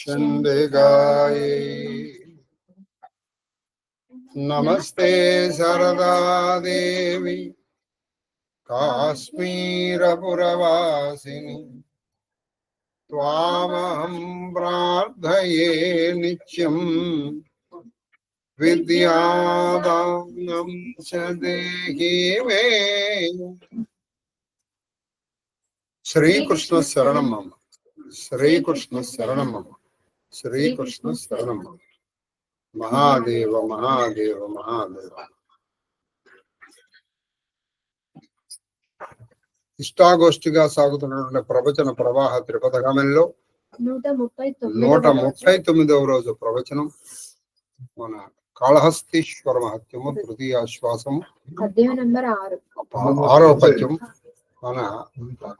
चंडिकायै नमस्ते शारदा देवी काश्मीरपुरवासिनी त्वामहं प्रार्थये नित्यं विद्यादानं च देहि मे। श्रीकृष्ण शरणं मम, श्रीकृष्ण शरणं मम, श्रीकृष्ण शरणं मम। महादेव महादेव महादेव। ఇష్టాగోష్ఠిగా సాగుతున్న ప్రవచన ప్రవాహ త్రిపథగమనంలో 139వ రోజు ప్రవచనం మన కాళహస్తీశ్వర మహత్యము తృతీయాశ్వాసము అధ్యాయం నంబర్ 6వ పద్యం. మన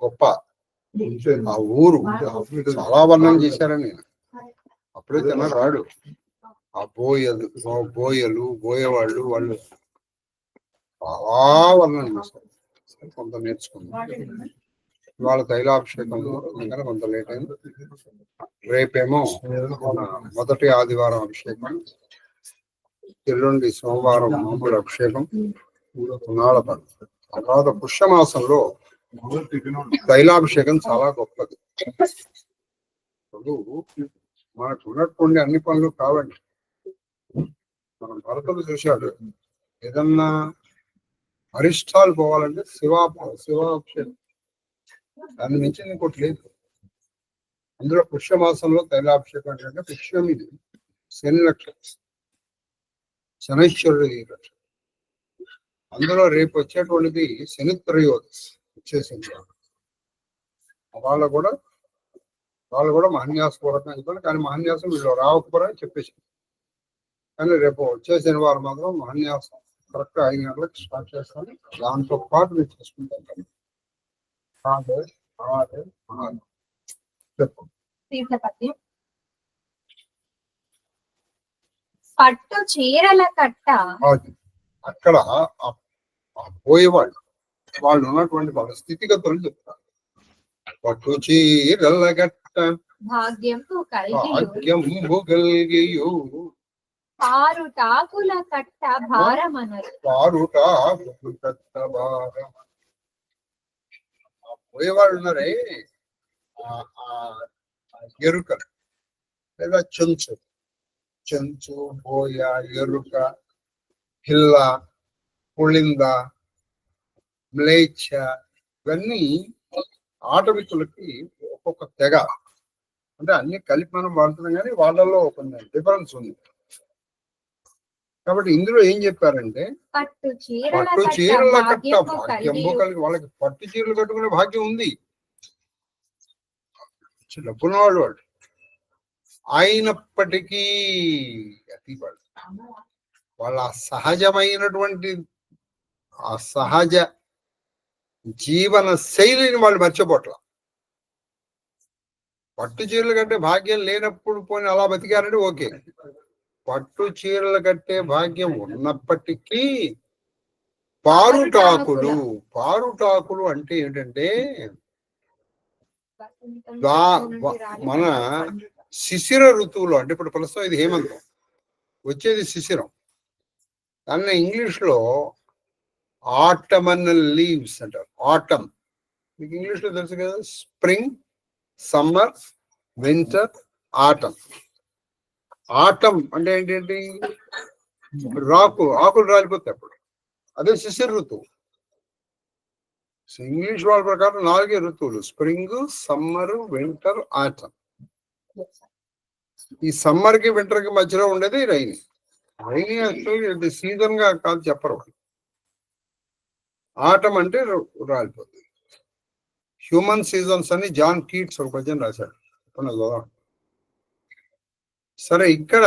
గొప్ప ఆ ఊరు చాలా వర్ణన చేశారని నేను అప్పుడే తినరాడు. ఆ బోయలు బోయేవాళ్ళు వాళ్ళు చాలా వర్ణన చేశారు. కొంత నేర్చుకున్నాం. ఇవాళ తైలాభిషేకం కొంత లేట్ అయింది. రేపేమో మొదటి ఆదివారం అభిషేకం, ఎల్లుండి సోమవారం మామూలు అభిషేకం, నాళ్ళ తర్వాత పుష్యమాసంలో తైలాభిషేకం చాలా గొప్పది. మనకు ఉన్నటువంటి అన్ని పనులు కావండి. మనం భరతుడు చూశాడు, ఏదన్నా అరిష్టాలు పోవాలంటే శివాభిషేకం, దాని నుంచి ఇంకోటి లేదు. అందులో పుష్యమాసంలో తైలాభిషేకం అంటే పుష్యం ఇది శని నక్షత్రం, శనైశ్వరుడు నక్షత్రం. అందులో రేపు వచ్చేటువంటిది శని త్రయోదశి వచ్చేసింది. వాళ్ళు కూడా మహాన్యాసపూర్వకంగా చెప్పారు, కానీ మహాన్యాసం వీళ్ళు రావకపోరా చెప్పేసి. కానీ రేపు వచ్చే శనివారం మాత్రం మహాన్యాసం కరెక్ట్ 5 గంటలకు స్టార్ట్ చేస్తాను. దాంతో పాటు మీరు చేసుకుంటాం. పట్టు చీరల కట్ట. అక్కడ పోయేవాళ్ళు వాళ్ళు ఉన్నటువంటి వాళ్ళ స్థితిగతులు చెప్తారు. పట్టు చీరల కట్ట భాగ్యంబు కలిగియు పారుటాకుల కట్ట భారమనరు. పారుటాకుల కట్ట భారం. పోయేవాళ్ళు ఉన్నారే ఎరుక లేదా చెంచు బోయ ఎరుక పిల్ల పుళింద మ్లేచ్ఛ ఇవన్నీ ఆటవికులకి ఒక్కొక్క తెగ. అంటే అన్ని కలిపి మనం వాడుతున్నాం, కానీ వాళ్ళలో కొన్ని డిఫరెన్స్ ఉంది. కాబట్టి ఇందులో ఏం చెప్పారంటే పట్టు చీరల కట్ట భాగ్యంబు కలిగి, వాళ్ళకి పట్టు చీరలు కట్టుకునే భాగ్యం ఉంది. డబ్బున్నవాళ్ళు వాళ్ళు అయినప్పటికీ అతి వాళ్ళ సహజమైనటువంటి ఆ సహజ జీవన శైలిని వాళ్ళు మర్చిపోట్ల. పట్టు చీరలు కట్టే భాగ్యం లేనప్పుడు పోయిన అలా బతికారంటే ఓకే. పట్టు చీరలు కట్టే భాగ్యం ఉన్నప్పటికీ పారుటాకులు అంటే ఏంటంటే మన శిశిర ఋతువులో, అంటే ఇప్పుడు ప్రస్తుతం ఇది హేమంతం, వచ్చేది శిశిరం. దాన్ని ఇంగ్లీష్ లో ఆటమనల్ లీవ్స్ అంటారు. ఆటమ్ మీకు ఇంగ్లీష్ లో తెలుసు కదా, spring, summer, winter, atom. Atom అంటే ఏంటంటే ఆకులు రాలిపోతాయి అప్పుడు, అదే శిశిర ఋతువు. ఇంగ్లీష్ వాళ్ళ ప్రకారం 4 ఋతువులు: స్ప్రింగ్, సమ్మర్, వింటర్, ఆటమ్. ఈ సమ్మర్ కి వింటర్ కి మధ్యలో ఉండేది రైనీ. యాక్చువల్లీ సీజన్ గా కాదు చెప్పరు. ఆటం అంటే రాలిపోతుంది. హ్యూమన్ సీజన్స్ అని జాన్ కీట్స్ ఒక పద్యం రాశాడు. సరే, ఇక్కడ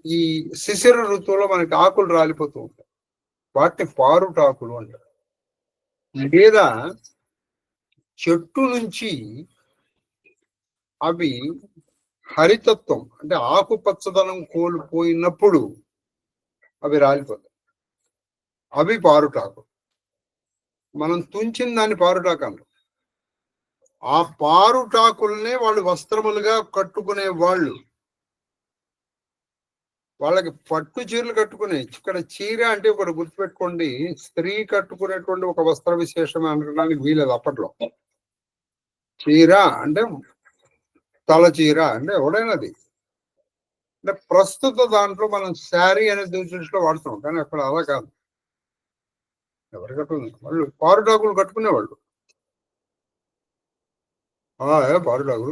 ఈ శిశిర ఋతువులో మనకి ఆకులు రాలిపోతూ ఉంటాయి. వాటిని పారుటాకులు అంటారు. లేదా చెట్టు నుంచి అవి హరితత్వం అంటే ఆకుపచ్చదనం కోల్పోయినప్పుడు అవి రాలిపోతాయి. అవి పారుటాకు. మనం తుంచిన దాన్ని పారుటాకు అంటాం. ఆ పారుటాకుల్నే వాళ్ళు వస్త్రములుగా కట్టుకునే వాళ్ళు. వాళ్ళకి పట్టు చీరలు కట్టుకునే, ఇక్కడ చీర అంటే ఒకటి గుర్తుపెట్టుకోండి, స్త్రీ కట్టుకునేటువంటి ఒక వస్త్ర విశేషం అనడానికి వీలేదు అప్పట్లో. చీర అంటే తల చీర అంటే ఎవడైనది. అంటే ప్రస్తుత దాంట్లో మనం శారీ అనే దృష్టిలో వాడుతున్నాం, కానీ అక్కడ అలా కాదు. ఎవరు కట్టుకునే వాళ్ళు పారుటాకులు కట్టుకునేవాళ్ళు. పారుటాకులు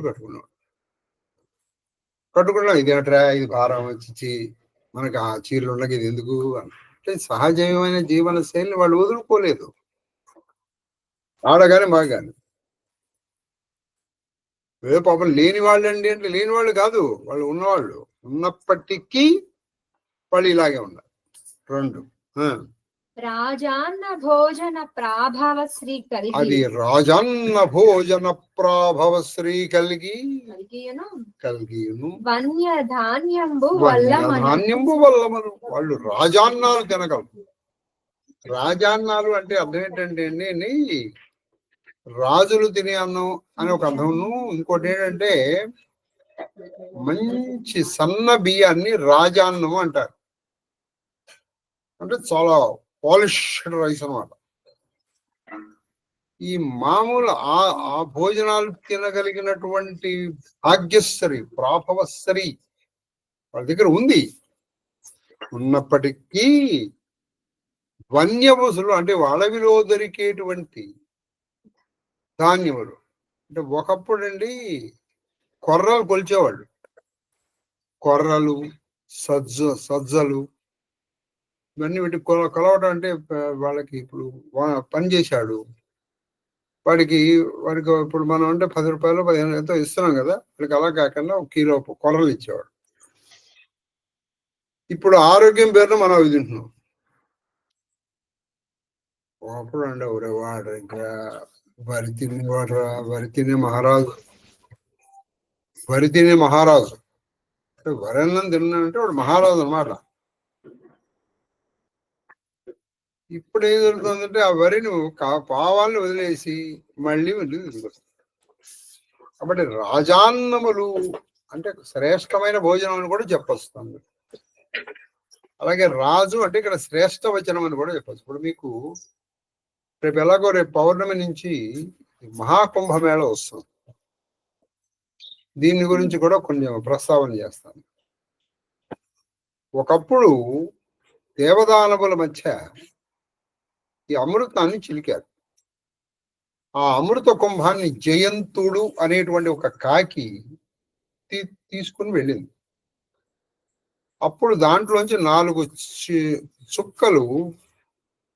కట్టుకున్నా ఇదేట్రా, ఇది భారం వచ్చి మనకి ఆ చీరలు ఉండగా ఇది ఎందుకు అంటే సహజమైన జీవన శైలిని వాళ్ళు వదులుకోలేదు, ఆడగాని బాగాని. పాపం లేని వాళ్ళు అండి అంటే లేని వాళ్ళు కాదు, వాళ్ళు ఉన్నవాళ్ళు. ఉన్నప్పటికీ వాళ్ళు ఇలాగే ఉన్నారు. రెండు రాజాన్న భోజన ప్రాభవ శ్రీ కలిగి, అది రాజాన్న భోజన ప్రాభవ శ్రీ కలిగి వన్య ధాన్యంబు వల్లమను. వాళ్ళు రాజాన్నాలు తినగలరు. రాజాన్నాలు అంటే అర్థం ఏంటంటే అండి, రాజులు తినే అన్నం అని ఒక అర్థమును, ఇంకోటి ఏంటంటే మంచి సన్న బియ్యాన్ని రాజాన్నం అంటారు. అంటే చాలా పాలిష్డ్ రైస్ అన్నమాట. ఈ మామూలు ఆ భోజనాలు తినగలిగినటువంటి భాగ్యశ్రీ ప్రాభవశ్రీ వాళ్ళ దగ్గర ఉంది. ఉన్నప్పటికీ వన్యవసులు అంటే అడవిలో దొరికేటువంటి ధాన్యములు, అంటే ఒకప్పుడు అండి కొర్రలు కొలిచేవాళ్ళు. కొర్రలు, సజ్జలు ఇవన్నీ వీటి కొలవడం అంటే వాళ్ళకి ఇప్పుడు పని చేశాడు, వాడికి ఇప్పుడు మనం అంటే 10 రూపాయలు 15 ఎంతో ఇస్తున్నాం కదా, వాడికి అలా కాకుండా 1 కిలో కొర్రలు ఇచ్చేవాడు. ఇప్పుడు ఆరోగ్యం పేరున మనం అవి తింటున్నాం. ఒకప్పుడు అంటే వాడు ఇంకా వరి తినే మహారాజు. వరి అన్నం తిన్నానంటే వాడు మహారాజు అన్నమాట. ఇప్పుడు ఏం జరుగుతుందంటే ఆ వరిని పావాలను వదిలేసి మళ్ళీ తీసుకొస్తారు. కాబట్టి రాజాన్నములు అంటే శ్రేష్టమైన భోజనం అని కూడా చెప్పొస్తుంది. అలాగే రాజు అంటే ఇక్కడ శ్రేష్ట వచనం అని కూడా చెప్పచ్చు. ఇప్పుడు మీకు రేపు ఎలాగో రేపు పౌర్ణమి నుంచి మహాకుంభమేళ వస్తుంది, దీని గురించి కూడా కొంచెం ప్రస్తావన చేస్తాను. ఒకప్పుడు దేవదానవుల మధ్య ఈ అమృతాన్ని చిలికారు. ఆ అమృత కుంభాన్ని జయంతుడు అనేటువంటి ఒక కాకి తీసుకుని వెళ్ళింది. అప్పుడు దాంట్లోంచి 4 చుక్కలు,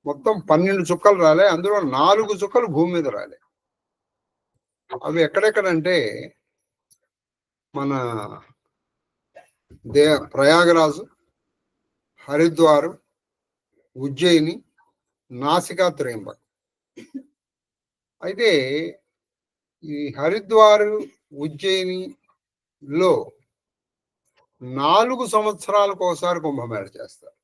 మొత్తం 12 చుక్కలు రాలే. అందులో 4 చుక్కలు భూమి మీద రాలే. అవి ఎక్కడెక్కడంటే మన ప్రయాగరాజు, హరిద్వారు, ఉజ్జయిని, నాసికా, త్రయంబక్. అయితే ఈ హరిద్వారు, ఉజ్జయినిలో 4 సంవత్సరాలకు ఒకసారి కుంభమేళ చేస్తారు.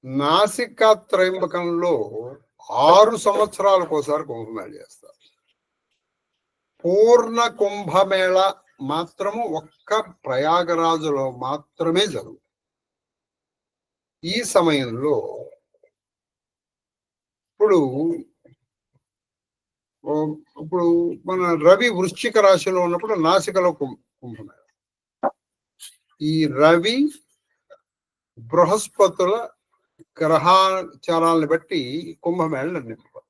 నాసికా, త్రయంబకంలో 6 సంవత్సరాలకు ఒకసారి కుంభమేళ చేస్తారు. పూర్ణ కుంభమేళ మాత్రము ఒక్క ప్రయాగరాజులో మాత్రమే జరుగుతుంది. ఈ సమయంలో ఇప్పుడు మన రవి వృశ్చిక రాశిలో ఉన్నప్పుడు నాసికలో కుంభమేళ. ఈ రవి బృహస్పతుల గ్రహాచారాలను బట్టి కుంభమేళ నిర్ణయించారు.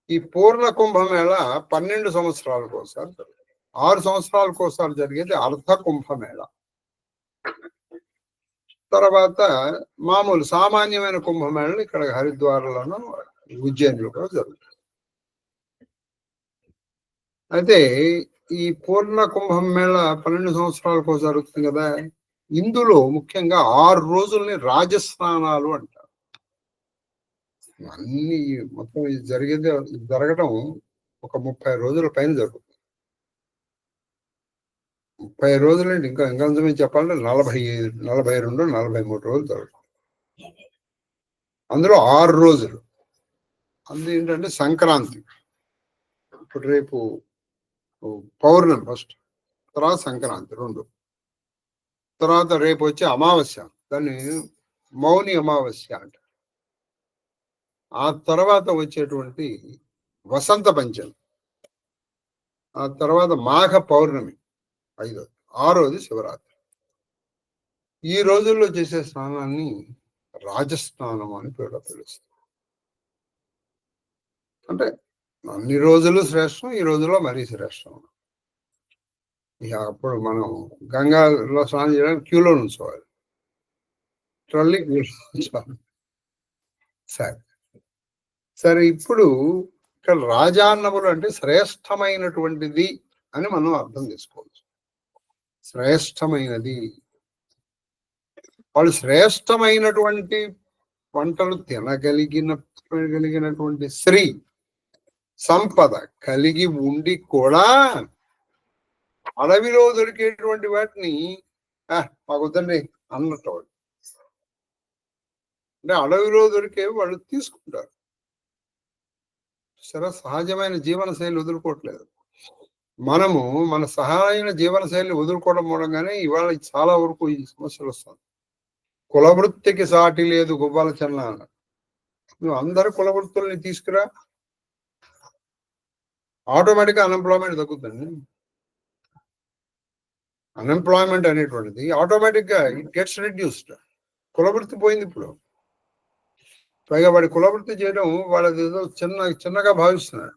ఈ పూర్ణ కుంభమేళ 12 సంవత్సరాలకు ఒకసారి జరుగుతుంది. 6 సంవత్సరాలకు ఒకసారి జరిగేది అర్ధ కుంభమేళ. తర్వాత మామూలు సామాన్యమైన కుంభమేళలు ఇక్కడ హరిద్వార్లోనూ ఉజ్జయినిలో కూడా జరుగుతుంది. అయితే ఈ పూర్ణ కుంభమేళ 12 సంవత్సరాలకు జరుగుతుంది కదా, ఇందులో ముఖ్యంగా 6 రోజుల్ని రాజస్నానాలు అంటారు. అన్ని మొత్తం జరగడం ఒక 30 రోజుల పైన జరుగుతుంది. 30 రోజులండి, ఇంకా మేము చెప్పాలంటే 42, 43 రోజులు జరుగుతుంది. అందులో 6 రోజులు. అది ఏంటంటే సంక్రాంతి, ఇప్పుడు రేపు పౌర్ణమి ఫస్ట్, తర్వాత సంక్రాంతి 2, తర్వాత రేపు వచ్చే అమావాస్య, దాన్ని మౌని అమావాస్య అంట. ఆ తర్వాత వచ్చేటువంటి వసంత పంచమి, ఆ తర్వాత మాఘ పౌర్ణమి 5, 6 శివరాత్రి. ఈ రోజుల్లో చేసే స్నానాన్ని రాజస్నానం అని పేరు పిలుస్తుంది. అంటే అన్ని రోజులు శ్రేష్టం, ఈ రోజుల్లో మరీ శ్రేష్టం. ఇక అప్పుడు మనం గంగాలో స్నానం చేయడానికి క్యూలో ఉంచుకోవాలి, ట్రల్లీ క్యూలో ఉంచుకోవాలి. సరే సరే, ఇప్పుడు ఇక్కడ రాజాన్నములు అంటే శ్రేష్టమైనటువంటిది అని మనం అర్థం చేసుకోవచ్చు. శ్రేష్టమైనది, వాళ్ళు శ్రేష్టమైనటువంటి వంటలు తినగలిగినటువంటి స్త్రీ సంపద కలిగి ఉండి కూడా అడవిలో దొరికేటువంటి వాటిని మాకొద్దండి అన్నట్టు వాళ్ళు. అంటే అడవిలో దొరికేవి వాళ్ళు తీసుకుంటారు. సరే, సహజమైన జీవన శైలి వదులుకోవట్లేదు. మనము మన సహజమైన జీవన శైలిని వదులుకోవడం మూలంగానే ఇవాళ చాలా వరకు ఈ సమస్యలు వస్తాయి. కులవృత్తికి సాటి లేదు గువ్వాల చెన్న అన్న. నువ్వు అందరు కులవృత్తుల్ని తీసుకురా, ఆటోమేటిక్గా అన్ఎంప్లాయ్మెంట్ తగ్గుతుంది. అన్ఎంప్లాయ్మెంట్ అనేటువంటిది ఆటోమేటిక్గా ఇట్ గెట్స్ రిడ్యూస్డ్. కులవృత్తి పోయింది ఇప్పుడు. పైగా వాడి కులవృత్తి చేయడం వాళ్ళది ఏదో చిన్నగా భావిస్తున్నాడు.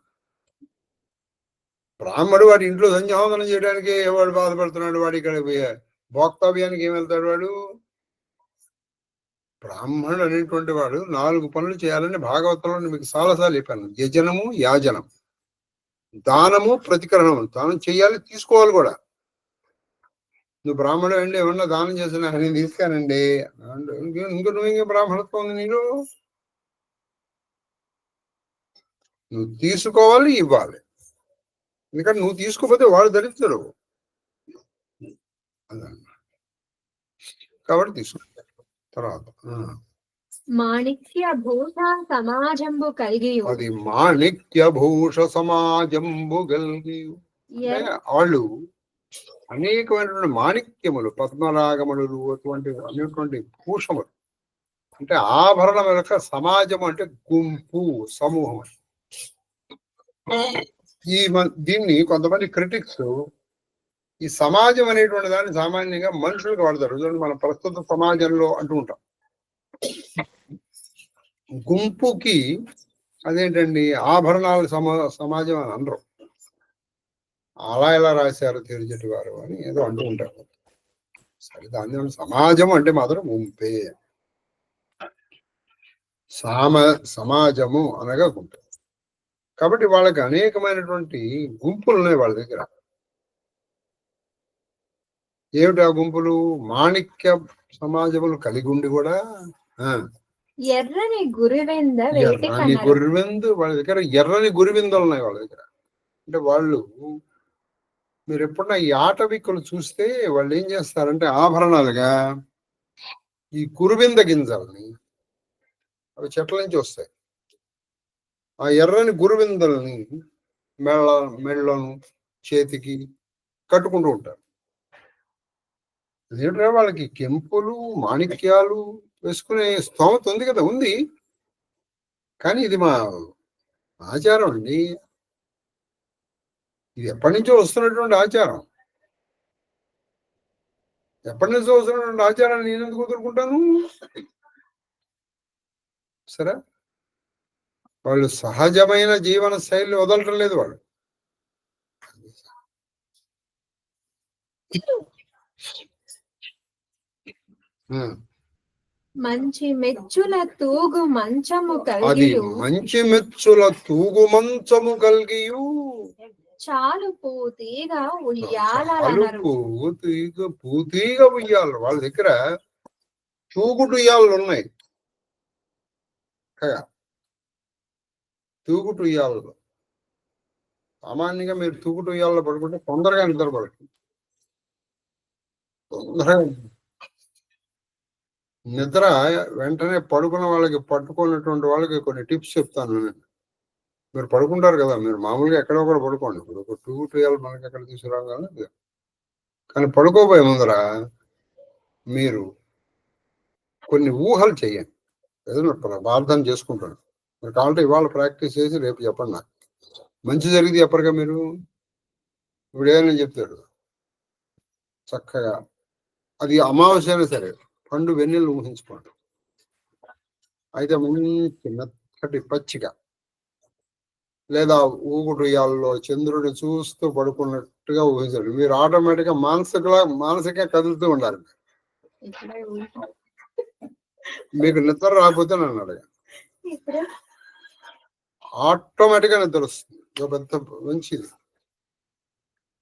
బ్రాహ్మడు వాడి ఇంట్లో సంధ్యావందనం చేయడానికి వాడు బాధపడుతున్నాడు. వాడి ఇక్కడ భోక్తవ్యానికి ఏం వెళ్తాడు వాడు? బ్రాహ్మణుడు అనేటువంటి వాడు 4 పనులు చేయాలని భాగవతంలో మీకు చాలాసార్లు చెప్పాను. యజనము, యాజనం, దానము, ప్రతికరణము. దానం చేయాలి, తీసుకోవాలి కూడా. నువ్వు బ్రాహ్మణుడు అండి, ఏమన్నా దానం చేసినా నేను తీసుకోనండి. ఇంక నువ్వు ఇంకా బ్రాహ్మణత్వం ఉంది నీలో. నువ్వు తీసుకోవాలి, ఇవ్వాలి. ఎందుకంటే నువ్వు తీసుకోకపోతే వాడు దరిద్రుడు. కాబట్టి తీసుకుంటారు. తర్వాత మాణిక్య భూష సమాజంబు కలిగి, అది మాణిక్య భూష సమాజంబు కలిగి. వాళ్ళు అనేకమైనటువంటి మాణిక్యములు, పద్మరాగములు, అనేటువంటి భూషములు అంటే ఆభరణం యొక్క సమాజం అంటే గుంపు, సమూహం. దీన్ని కొంతమంది క్రిటిక్స్ ఈ సమాజం అనేటువంటి దాన్ని సామాన్యంగా మనుషులకు వాడతారు. మన ప్రస్తుత సమాజంలో అంటూ ఉంటాం. గుంపుకి అదేంటండి ఆభరణాల సమాజం అని అనరు. అలా ఎలా రాశారు తెలిజెట్టి వారు అని ఏదో అంటూ ఉంటారు. సరే, దాని సమాజం అంటే మాత్రం గుంపే. సమాజము అనగా గుంపు. కాబట్టి వాళ్ళకి అనేకమైనటువంటి గుంపులు ఉన్నాయి వాళ్ళ దగ్గర. ఏమిటి ఆ గుంపులు? మాణిక్య సమాజములు కలిగి ఉండి కూడా ఎర్రని గురివింద వాళ్ళ దగ్గర ఎర్రని గురివిందలు ఉన్నాయి వాళ్ళ దగ్గర. అంటే వాళ్ళు, మీరు ఎప్పుడన్నా ఈ ఆటవికులు చూస్తే వాళ్ళు ఏం చేస్తారంటే ఆభరణాలుగా ఈ కురువింద గింజల్ని, అవి చెట్ల నుంచి వస్తాయి, ఆ ఎర్రని గురువిందల్ని మెళ్ళను చేతికి కట్టుకుంటూ ఉంటారు. అదేంటంటే వాళ్ళకి కెంపులు, మాణిక్యాలు వేసుకునే స్తోమత ఉంది కదా, ఉంది. కానీ ఇది మా ఆచారం అండి. ఇది ఎప్పటి నుంచో వస్తున్నటువంటి ఆచారం. ఎప్పటి నుంచో వస్తున్నటువంటి ఆచారాన్ని నేను ఎందుకు వదులుకుంటాను? సరే, వాళ్ళు సహజమైన జీవన శైలి వదలటం లేదు వాళ్ళు. మంచి మెచ్చుల తూగు మంచము అది మంచి మెచ్చుల తూగు మంచము కలిగి చాలు పూతీగా ఉయ్యాల. పూతీగా ఉయ్యాలి. వాళ్ళ దగ్గర తూగుడు ఉయ్యాలు ఉన్నాయి. తూగుడు ఉయ్యాలు సామాన్యంగా మీరు తూగుడు ఉయ్యాలలో పడుకుంటే తొందరగా నిద్రపడుతుంది. తొందరగా నిద్ర వెంటనే పడుకున్న వాళ్ళకి, పట్టుకున్నటువంటి వాళ్ళకి కొన్ని టిప్స్ చెప్తాను నేను. మీరు పడుకుంటారు కదా, మీరు మామూలుగా ఎక్కడో కూడా పడుకోండి. ఇప్పుడు ఒక 2-12 మనకి ఎక్కడ తీసుకురాగానే, కానీ పడుకోబోయే ముందర మీరు కొన్ని ఊహలు చేయండి. ఏదైనా ప్రార్థన చేసుకుంటాను. మీరు కావాలంటే ఇవాళ ప్రాక్టీస్ చేసి రేపు చెప్పండి. నాకు మంచి జరిగింది చెప్పరుగా మీరు. ఇప్పుడు ఏదైనా చెప్తాడు చక్కగా, అది అమావాస్య అయినా సరే పండు వెన్నెలు ఊహించుకోండి. అయితే మంచి మెత్తటి పచ్చిక లేదా ఊగుడుయాల్లో చంద్రుడిని చూస్తూ పడుకున్నట్టుగా ఊహించాడు. మీరు ఆటోమేటిక్ గా మానసికంగా కదులుతూ ఉండాలి. మీకు నిద్ర రాకపోతే నన్ను అడగ, ఆటోమేటిక్ గా నిద్ర వస్తుంది. పెద్ద మంచిది.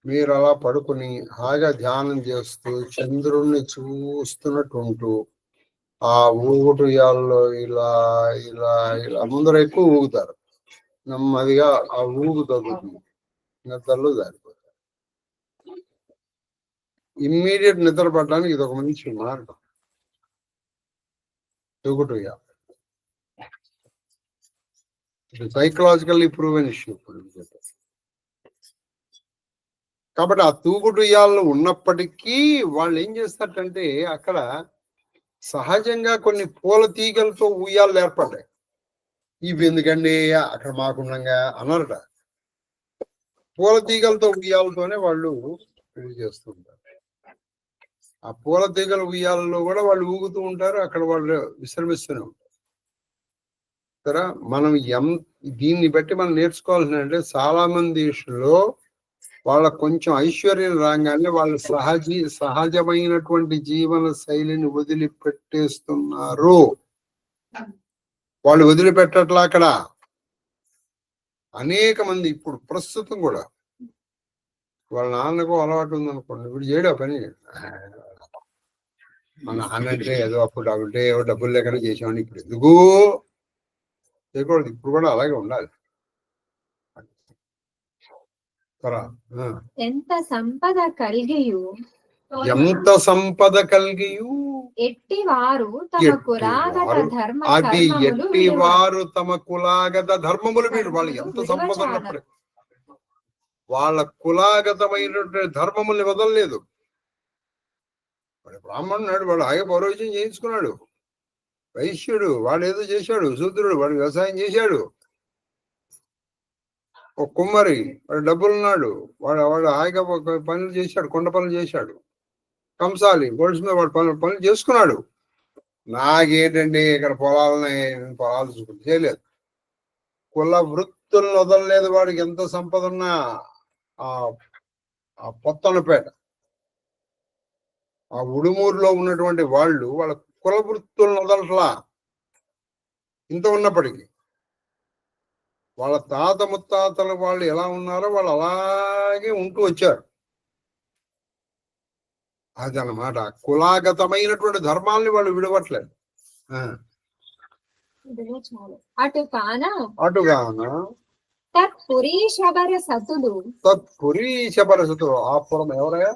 మీరు అలా పడుకుని హాయిగా ధ్యానం చేస్తూ చంద్రుణ్ణి చూస్తున్నట్టు ఉంటూ ఆ ఊగుడుయాల్లో ఇలా ఇలా ఇలా ముందర ఎక్కువ ఊగుతారు. నెమ్మదిగా ఆ ఊగు తగ్గుతుంది, నిద్రలో జారిపోతారు. ఇమ్మీడియట్ నిద్ర పడడానికి ఇది ఒక మంచి మార్గం. ఊగుడుయాల సైకలాజికల్లీ ప్రూవెన్ ఇష్యూ. కాబట్టి ఆ తూగుడుయాల్లో ఉన్నప్పటికీ వాళ్ళు ఏం చేస్తారంటే అక్కడ సహజంగా కొన్ని పూల తీగలతో ఉయ్యాలు ఏర్పడ్డాయి. ఇవి ఎందుకండి అక్కడ మాకుండగా అన్నారట. పూల తీగలతో ఉయ్యాలతోనే వాళ్ళు పెళ్లి చేస్తుంటారు. ఆ పూల తీగల ఉయ్యాలలో కూడా వాళ్ళు ఊగుతూ ఉంటారు, అక్కడ వాళ్ళు విశ్రమిస్తూనే ఉంటారు. సరే, మనం దీన్ని బట్టి మనం నేర్చుకోవాల్సిన అంటే చాలా మంది దేశంలో వాళ్ళకు కొంచెం ఐశ్వర్యం రాగానే వాళ్ళు సహజమైనటువంటి జీవన శైలిని వదిలిపెట్టేస్తున్నారు. వాళ్ళు వదిలిపెట్టట్లా. అక్కడ అనేక మంది ఇప్పుడు ప్రస్తుతం కూడా వాళ్ళ నాన్నకు అలవాటు ఉందనుకోండి, ఇప్పుడు చేయడా పని. మా నాన్న అంటే ఏదో అప్పుడు అంటే ఏవో డబ్బులు లేకుండా చేసామని ఇప్పుడు ఎందుకు చేయకూడదు. ఇప్పుడు కూడా అలాగే ఉండాలి. ఎంత సంపద కలిగియు ఎట్టివారు తమ కులాగత ధర్మములు వీడు. వాళ్ళు ఎంత సంపద ఉన్నప్పుడు వాళ్ళ కులాగతమైనటువంటి ధర్మముల్ని వదలలేదు. వాడు బ్రాహ్మణుడు, వాడు హాయిగా పౌరోహిత్యం చేయించుకున్నాడు. వైశ్యుడు వాడు ఏదో చేశాడు, శూద్రుడు వాడు వ్యవసాయం చేశాడు. ఒక కుమ్మరి వాడు డబ్బులున్నాడు, వాడు హాయిగా పనులు చేశాడు, కొండ పనులు చేశాడు. కంసాలి గోల్డ్స్ మీద వాడు పనులు చేసుకున్నాడు. నాకేంటండి ఇక్కడ పొలాలు చూసుకుంటూ చేయలేదు. కుల వృత్తులను వదలలేదు. వాడికి ఎంత సంపద ఉన్నా ఆ పొత్తనపేట ఆ ఉడుమూరులో ఉన్నటువంటి వాళ్ళు వాళ్ళ కుల వృత్తులను వదలట్లా. ఇంత ఉన్నప్పటికీ వాళ్ళ తాత ముత్తాతల వాళ్ళు ఎలా ఉన్నారో వాళ్ళు అలాగే ఉంటూ వచ్చారు. అదనమాట కులాగతమైనటువంటి ధర్మాల్ని వాళ్ళు విడవట్లేదు. అటుగాన తత్పురీశబరసతులు ఆ పురం ఎవరయ్యా?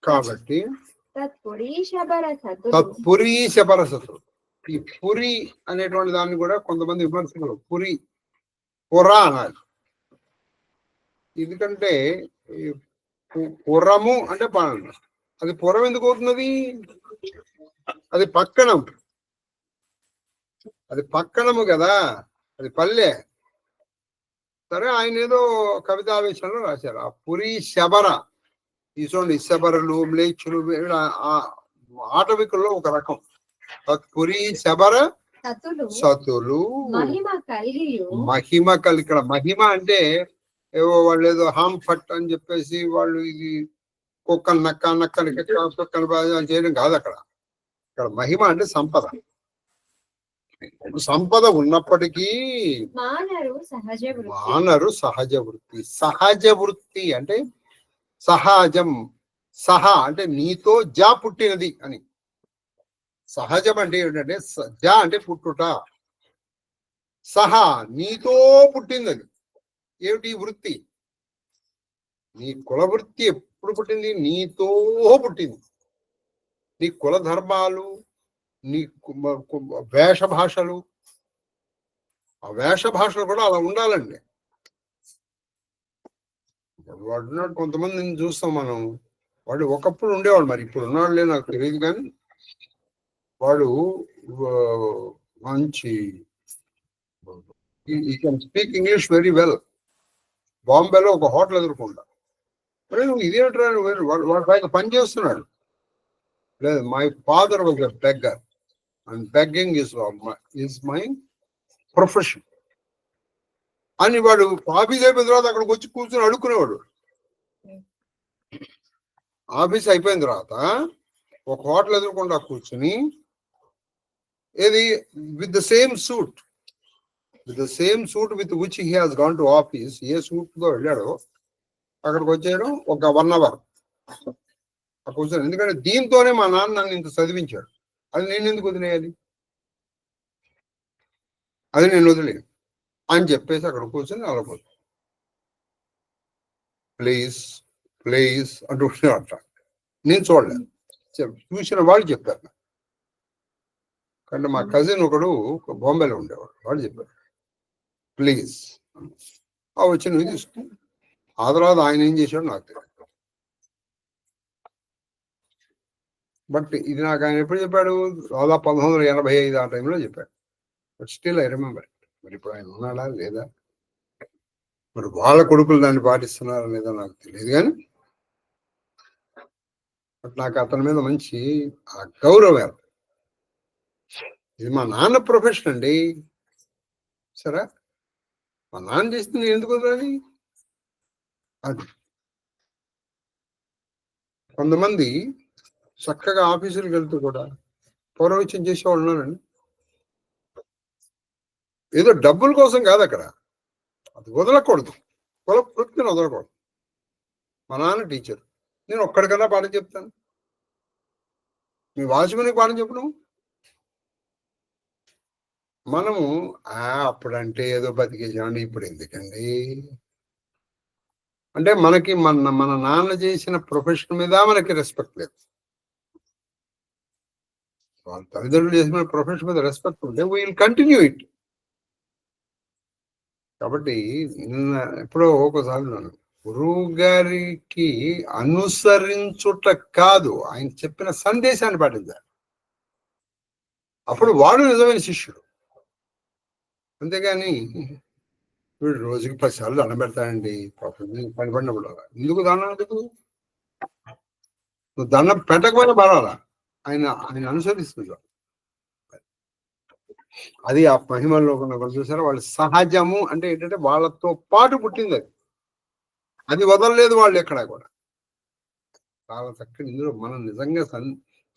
కాబట్టి తత్పురీశబరసతులు. ఈ పురి అనేటువంటి దాన్ని కూడా కొంతమంది విమర్శకులు పురా అనాలి. ఎందుకంటే పురము అంటే 12, అది పురం ఎందుకు అవుతున్నది? అది పక్కనం, అది పక్కనము కదా, అది పల్లె. సరే, ఆయన ఏదో కవితావేశంలో రాశారు. ఆ పురి శబర, ఈ చూడండి, శబరలు, మ్లేచ్చులు, ఆటవికుల్లో ఒక రకం. పురి శబర సతులు మహిమ కలి. ఇక్కడ మహిమ అంటే ఏవో వాళ్ళు ఏదో హామ్ ఫట్ అని చెప్పేసి వాళ్ళు ఇది కుక్కలు నక్కని కుక్కలు చేయడం కాదు. అక్కడ మహిమ అంటే సంపద. సంపద ఉన్నప్పటికీ మానరు సహజ వృత్తి. సహజ వృత్తి అంటే సహజం. సహ అంటే నీతో జా పుట్టినది అని. సహజం అంటే ఏంటంటే జా అంటే పుట్టుట. సహ నీతో పుట్టింది. అది ఏమిటి? వృత్తి. నీ కుల వృత్తి ఎప్పుడు పుట్టింది? నీతో పుట్టింది. నీ కుల ధర్మాలు, నీ వేష భాషలు, ఆ వేష భాషలు కూడా అలా ఉండాలండి. వాడు కొంతమందిని చూస్తాం మనం, వాడు ఒకప్పుడు ఉండేవాడు, మరి ఇప్పుడు ఉన్నాడులే నాకు తెలియదు, కానీ వాడు మంచి ఈ can speak English very well. బాంబేలో ఒక హోటల్ ఎదుర్కొంటా. మరి నువ్వు ఇదేంట్రా, వాడు పైన పని చేస్తున్నాడు. లేదు, my father was a beggar and begging is my profession అని వాడు ఆఫీస్ అయిపోయిన తర్వాత అక్కడికి వచ్చి కూర్చొని అడుక్కునేవాడు. ఆఫీస్ అయిపోయిన తర్వాత ఒక హోటల్ ఎదుర్కొంటా కూర్చుని, ఏది with the same suit with which he has gone to office, A suit తో వెళ్ళాడో అక్కడికి వచ్చాడు. ఒక 1 hour కూర్చొని, ఎందుకంటే దీంతోనే మా నాన్న నన్ను ఇంత చదివించాడు, అది నేను ఎందుకు వదిలేయాలి, అది నేను వదిలేను అని చెప్పేసి అక్కడ కూర్చొని అలపోతుంది. ప్లీజ్ అంటుంటాడు. నేను చూడలేదు, చూసిన వాళ్ళు చెప్పారు. కానీ మా కజిన్ ఒకడు బాంబేలో ఉండేవాడు, వాడు చెప్పాడు ప్లీజ్. వచ్చి నువ్వు తీసుకుని ఆ తర్వాత ఆయన ఏం చేశాడు నాకు తెలియదు. బట్ ఇది నాకు ఆయన ఎప్పుడు చెప్పాడు? దాదాపు 1985 ఆ టైంలో చెప్పాడు. But still I remember. మరి ఇప్పుడు ఆయన ఉన్నాడా లేదా, మరి వాళ్ళ కొడుకులు దాన్ని పాటిస్తున్నారా లేదా నాకు తెలియదు, కానీ బట్ నాకు అతని మీద మంచి గౌరవం. ఇది మా నాన్న ప్రొఫెషన్ అండి. సరే, మా నాన్న చేస్తే నేను ఎందుకు వదలాలి? అది కొంతమంది చక్కగా ఆఫీసులకు వెళ్తూ కూడా పౌరవిత్యం చేసేవాళ్ళు ఉన్నారండి. ఏదో డబ్బుల కోసం కాదు అక్కడ, అది వదలకూడదు, కుల వృత్తిని వదలకూడదు. మా నాన్న టీచర్, నేను ఒక్కడికన్నా పాఠం చెప్తాను, మీ వాచ్మెన్కి పాఠం చెప్పను. మనము అప్పుడంటే ఏదో బతికేసామండి, ఇప్పుడు ఎందుకండి అంటే మనకి మన నాన్న చేసిన ప్రొఫెషన్ మీద మనకి రెస్పెక్ట్ లేదు. వాళ్ళ తల్లిదండ్రులు చేసిన ప్రొఫెషన్ మీద రెస్పెక్ట్ ఉంటే వీ విల్ కంటిన్యూ ఇట్. కాబట్టి ఎప్పుడో ఒకసారి గురువు గారికి అనుసరించుట కాదు, ఆయన చెప్పిన సందేశాన్ని పాటించాలి. అప్పుడు వాడు నిజమైన శిష్యుడు. అంతేగాని వీడు రోజుకి 10 సార్లు దండం పెడతానండి పనిపడినప్పుడు. ఎందుకు దండం? ఎందుకు నువ్వు దండం పెట్టకపోయినా పర్వాలా, ఆయన అనుసరిస్తుంది. అది ఆ మహిమల్లో చూసారా, వాళ్ళు సహజము అంటే ఏంటంటే వాళ్ళతో పాటు పుట్టింది, అది వదలలేదు వాళ్ళు ఎక్కడ కూడా. చాలా చక్కటి, ఇందులో మనం నిజంగా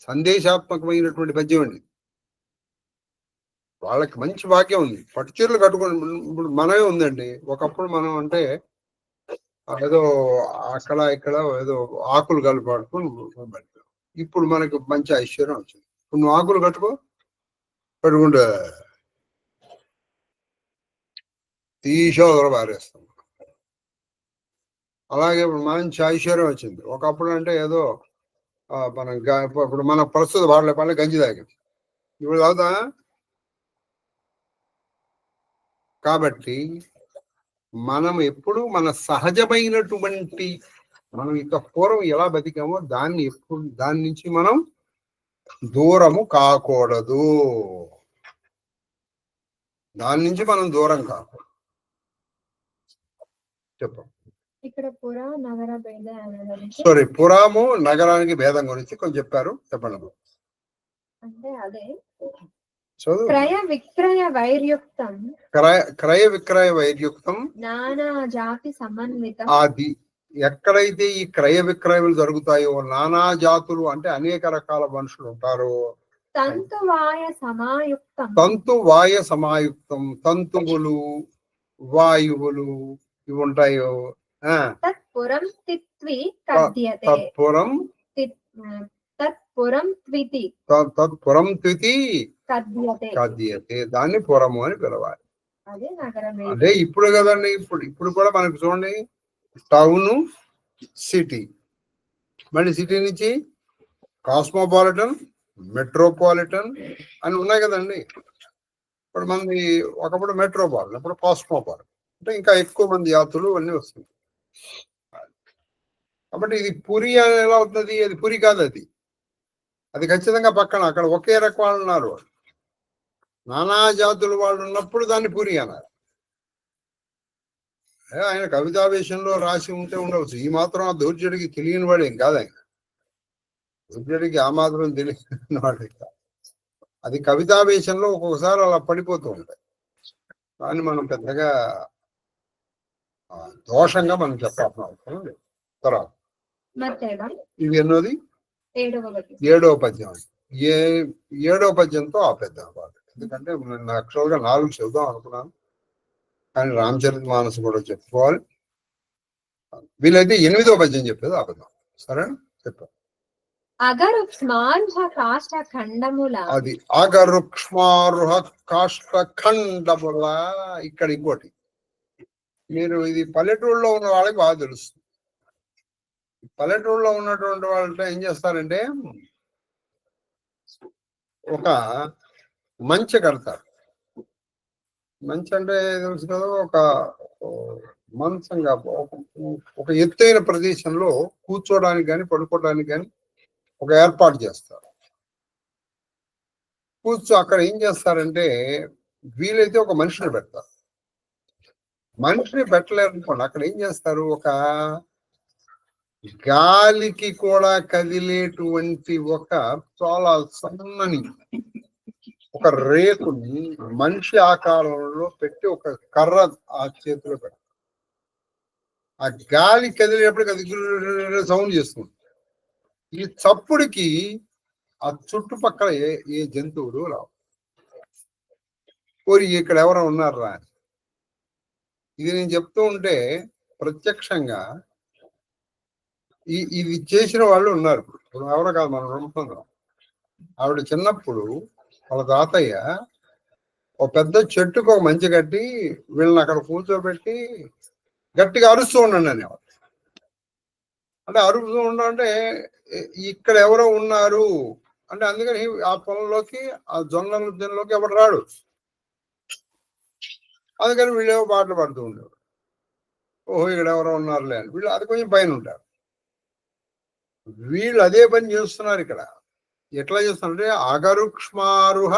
సందేశాత్మకమైనటువంటి పద్యం అండి. వాళ్ళకి మంచి భాగ్యం ఉంది, పట్టు చీరలు కట్టుకొని. ఇప్పుడు మనమే ఉందండి, ఒకప్పుడు మనం అంటే ఏదో అక్కడ ఇక్కడ ఏదో ఆకులు కలిపాడుకుని. ఇప్పుడు మనకు మంచి ఐశ్వర్యం వచ్చింది. ఇప్పుడు నువ్వు ఆకులు కట్టుకుంటే తీసోదర పారేస్తాం. అలాగే ఇప్పుడు మంచి ఐశ్వర్యం వచ్చింది. ఒకప్పుడు అంటే ఏదో మనం ఇప్పుడు మన ప్రస్తుత వాడలే గంజి తాగాం, ఇప్పుడు తాగుతా. కాబట్టి మనం ఎప్పుడు మన సహజమైనటువంటి మనం ఇంత పూర్వం ఎలా బతికామో దాని నుంచి మనం దూరము కాకూడదు. దాని నుంచి మనం దూరం కాకూడదు. చెప్పండి. ఇక్కడ పురా నగర భేద సారీ, పురాము నగరానికి భేదం గురించి కొంచెం చెప్పారు, చెప్పండి. అంటే అదే చదువు. క్రయ విక్రయ వైర్యుక్తం క్రయ విక్రయ వైర్యుక్తం నానా జాతి సమన్వితం. అది ఎక్కడైతే ఈ క్రయ విక్రయములు జరుగుతాయో, నానా జాతులు అంటే అనేక రకాల మనుషులు ఉంటారో, తంతువాయ సమాయుక్తం తంతువాయ సమాయుక్తం, తంతువులు వాయువులు ఇవి ఉంటాయో, తత్పురం తిత్వి కథ్యతే. తత్పురం తత్పురం త్వితి తత్పురం త్వితి కథ్యతే. కథ్యతే. దాన్ని పురము అని పిలవాలి. అదే నగరం. అంటే ఇప్పుడు కదండి, ఇప్పుడు కూడా మనకు చూడండి, టౌన్, సిటీ, మళ్ళీ సిటీ నుంచి కాస్మోపాలిటన్, మెట్రోపాలిటన్ అని ఉన్నాయి కదండి. ఇప్పుడు మంది ఒకప్పుడు మెట్రోపాలిటన్, ఇప్పుడు కాస్మోపాలిటన్, అంటే ఇంకా ఎక్కువ మంది యాత్రులు అన్నీ వస్తుంది. కాబట్టి ఇది పురి అని ఎలా అవుతుంది? అది పురి కాదు, అది ఖచ్చితంగా పక్కన అక్కడ ఒకే రకం వాళ్ళు ఉన్నారు, నానా జాతుల వాళ్ళు ఉన్నప్పుడు దాన్ని పురి అన్నారు. ఆయన కవితావేశంలో రాసి ఉంటే ఉండవచ్చు. ఈ మాత్రం ఆ దౌర్జడికి తెలియని వాడు ఏం కాదు. ఆయన దౌర్జడికి ఆ మాత్రం తెలియని వాడు కాదు. అది కవితావేశంలో ఒక్కొక్కసారి అలా పడిపోతూ ఉంటాయి. కానీ మనం పెద్దగా దోషంగా మనం చెప్పాల్సిన అవసరం లేదు. తర్వాత ఇది ఎన్నోది? 7వ పద్యం. ఏడవ పద్యంతో ఆపేద్దాం. ఎందుకంటే నేను యాక్చువల్గా 4 చెబుదాం అనుకున్నాను, కానీ రామచరితమానస్ కూడా చెప్పుకోవాలి. వీలైతే 8వ పద్యం చెప్పేది ఆపేద్దాం. సరేనా? చెప్పాను. అది అగరుక్ష్మారుహ కాష్ట ఖండముల. ఇక్కడ ఇంకోటి, మీరు ఇది పల్లెటూరులో ఉన్న వాళ్ళకి బాగా తెలుస్తుంది. పల్లెటూరులో ఉన్నటువంటి వాళ్ళతో ఏం చేస్తారంటే, ఒక మంచె కడతారు. మంచి అంటే తెలుసు కదా, ఒక మంచంగా ఒక ఎత్తైన ప్రదేశంలో కూర్చోడానికి కానీ పడుకోవడానికి కానీ ఒక ఏర్పాటు చేస్తారు. అక్కడ ఏం చేస్తారంటే, వీలైతే ఒక మనిషిని పెడతారు. మనిషిని పెట్టలేరనుకోండి, అక్కడ ఏం చేస్తారు, ఒక గాలికి కూడా కదిలేటువంటి ఒక చాలా సన్నని ఒక రేకుని మనిషి ఆకారంలో పెట్టి ఒక కర్ర ఆ చేతిలో పెడతారు. ఆ గాలి కదిలేటప్పుడు అది సౌండ్ చేస్తుంది. ఈ చప్పుడికి ఆ చుట్టుపక్కల ఏ జంతువులు రావు. కోరి ఇక్కడ ఎవరో ఉన్నారా? ఇది నేను చెప్తూ ఉంటే ప్రత్యక్షంగా ఇది చేసిన వాళ్ళు ఉన్నారు. ఇప్పుడు ఎవరో కాదు, మనం నమ్ముతున్నాం. ఆవిడ చిన్నప్పుడు వాళ్ళ తాతయ్య ఒక పెద్ద చెట్టుకు ఒక మంచి కట్టి వీళ్ళని అక్కడ కూర్చోబెట్టి గట్టిగా అరుస్తూ ఉండండి అనేవాడు. అంటే అరుస్తూ ఉండంటే ఇక్కడ ఎవరో ఉన్నారు అంటే, అందుకని ఆ పొలంలోకి ఆ జొన్నల దీనిలోకి ఎవరు రాడు. అందుకని వీళ్ళేవో పాటలు పాడుతూ ఉండేవాడు. ఓహో, ఇక్కడ ఎవరో ఉన్నారులే అని వీళ్ళు అది కొంచెం పైన ఉంటారు. వీళ్ళు అదే పని చేస్తున్నారు ఇక్కడ. ఎట్లా చేస్తున్నారంటే, అగరుక్ష్మారుహ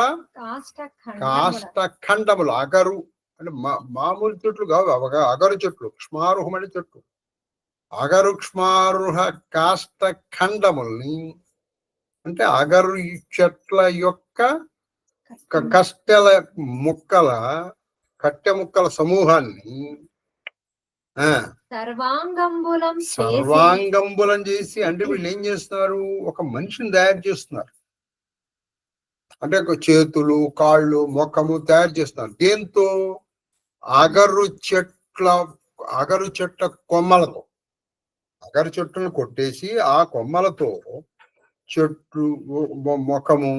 కాష్ట ఖండములు. అగరు అంటే మామూలు చెట్లు కావు, అగరు చెట్లు. క్ష్మారుహం అంటే చెట్లు. అగరుక్ష్మారుహ కాష్ట ఖండముల్ని అంటే అగరు చెట్ల యొక్క కట్టె ముక్కల సమూహాన్ని సర్వాంగంబులం చేసి, అంటే వీళ్ళు ఏం చేస్తున్నారు, ఒక మనిషిని తయారు చేస్తున్నారు. అంటే ఒక చేతులు, కాళ్ళు, ముఖము తయారు చేస్తున్నారు. దేంతో? అగరు చెట్ల కొమ్మలతో. అగరు చెట్టును కొట్టేసి ఆ కొమ్మలతో చెట్లు, ముఖము,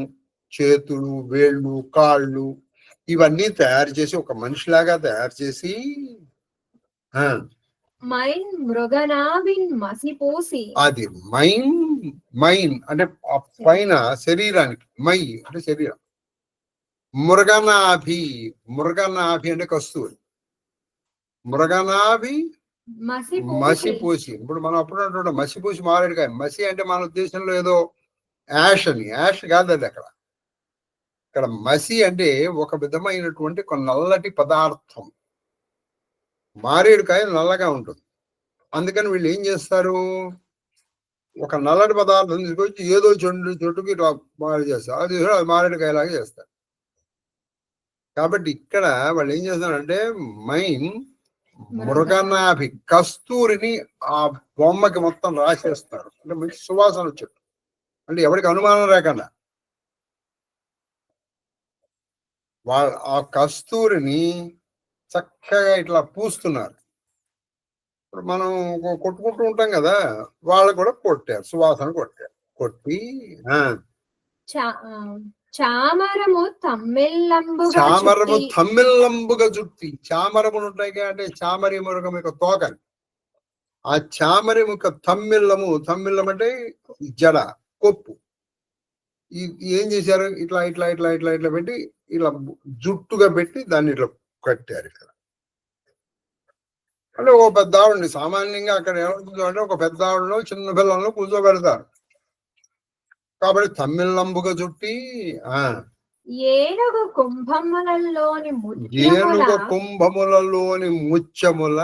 చేతులు, వేళ్ళు, కాళ్ళు ఇవన్నీ తయారు చేసి ఒక మనిషిలాగా తయారు చేసి అది మైన్ అంటే పైన శరీరానికి, మై అంటే శరీరం. మృగనాభి అంటే కస్తూరి. మృగనాభి మసి పూసి. ఇప్పుడు మనం అప్పుడు అంటుంటాం మసి పూసి మారేడుకాయ. మసి అంటే మన ఉద్దేశంలో ఏదో యాష్ అని. యాష్ కాదు అది. అక్కడ ఇక్కడ మసి అంటే ఒక విధమైనటువంటి ఒక నల్లటి పదార్థం. మారేడుకాయ నల్లగా ఉంటుంది. అందుకని వీళ్ళు ఏం చేస్తారు, ఒక నల్లటి పదార్థం తీసుకొచ్చి ఏదో చెట్టుకి మారి చేస్తారు. అది మారేడుకాయలాగా చేస్తారు. కాబట్టి ఇక్కడ వాళ్ళు ఏం చేస్తారంటే మైన్ మృగనాభి కస్తూరిని ఆ బొమ్మకి మొత్తం రాసేస్తారు. అంటే మంచి సువాసన వచ్చేది. అంటే ఎవరికి అనుమానం లేకుండా వాళ్ళ ఆ కస్తూరిని చక్కగా ఇట్లా పూస్తున్నారు. ఇప్పుడు మనం కొట్టుకుంటూ ఉంటాం కదా, వాళ్ళు కూడా కొట్టారు, సువాసన కొట్టారు. కొట్టి చామరము తమ్మిల్లంబుగా జుట్టి. చామరములు ఉంటాయి అంటే చామరి మృగం యొక్క తోకని. ఆ చామరి ముఖ తమ్మిల్లం అంటే జడ, కొప్పు. ఏం చేశారు, ఇట్లా ఇట్లా ఇట్లా ఇట్లా ఇట్లా పెట్టి ఇలా జుట్టుగా పెట్టి దాన్ని ఇట్లా కట్టారు. ఇక్కడ అంటే ఒక పెద్ద ఆవిడని సామాన్యంగా అక్కడ ఏమవుతుందో అంటే ఒక పెద్ద ఆవిడలో చిన్న పిల్లలను కూర్చోబెడతారు. కాబట్టి తమ్మిల్లంబుగా చుట్టి ఏనుగు కుంభములలోని ముత్యముల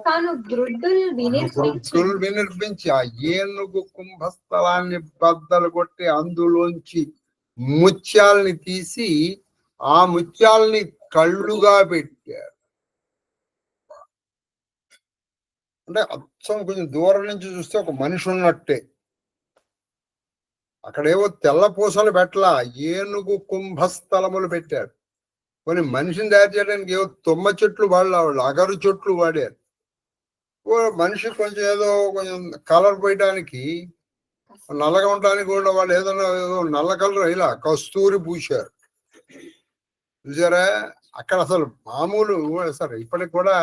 తాను గ్రుడ్డులు వినిర్మించి ఆ ఏనుగు కుంభస్థలాన్ని బద్దలు కొట్టి అందులోంచి ముత్యాల్ని తీసి ఆ ముత్యాల్ని కళ్ళుగా పెట్టారు. అంటే అచ్చం కొంచెం దూరం నుంచి చూస్తే ఒక మనిషి ఉన్నట్టే. అక్కడేవో తెల్ల పూసలు పెట్టలా, ఏనుగు కుంభస్థలములు పెట్టారు. కొన్ని మనిషిని తయారు చేయడానికి ఏవో తుమ్మ చెట్లు వాళ్ళు అగరు చెట్లు వాడారు. మనిషి కొంచెం ఏదో కొంచెం కలర్ పోయడానికి, నల్లగా ఉండడానికి కూడా వాళ్ళు ఏదో నల్ల కలర్ ఇలా కస్తూరి పూశారు. చూసారా, అక్కడ అసలు మామూలు సరే ఇప్పటికి కూడా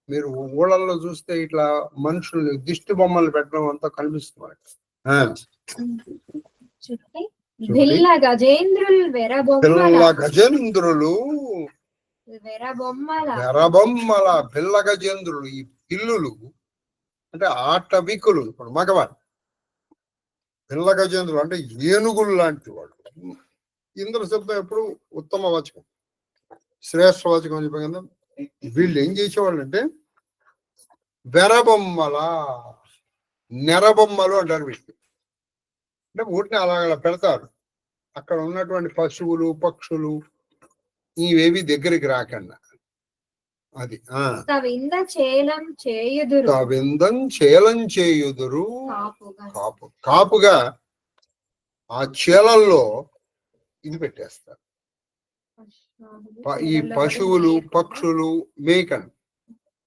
మీరు ఊళ్ళల్లో చూస్తే ఇట్లా మనుషులు దిష్టి బొమ్మలు పెట్టడం అంతా కనిపిస్తుంది. పిల్ల గజేంద్రులు వెరబొమ్మల పిల్ల గజేంద్రులు. ఈ పిల్లులు అంటే ఆటవికులు. ఇప్పుడు మగవాడు పిల్ల గజేంద్రులు అంటే ఏనుగులు లాంటి వాడు. ఇంద్ర శబ్దం ఎప్పుడు ఉత్తమ వాచకం, శ్రేష్ఠ వాచకం అని చెప్పాం కదా. వీళ్ళు ఏం చేసేవాళ్ళు అంటే నెరబొమ్మలు అంటారు వీళ్ళు. అంటే ఊటిని అలా పెడతారు. అక్కడ ఉన్నటువంటి పశువులు పక్షులు ఇవేవి దగ్గరికి రాకుండా. అది తవిందం చేలం చేయుదురు కాపుగా ఆ చేలల్లో ఇది పెట్టేస్తారు. ఈ పశువులు పక్షులు మేకను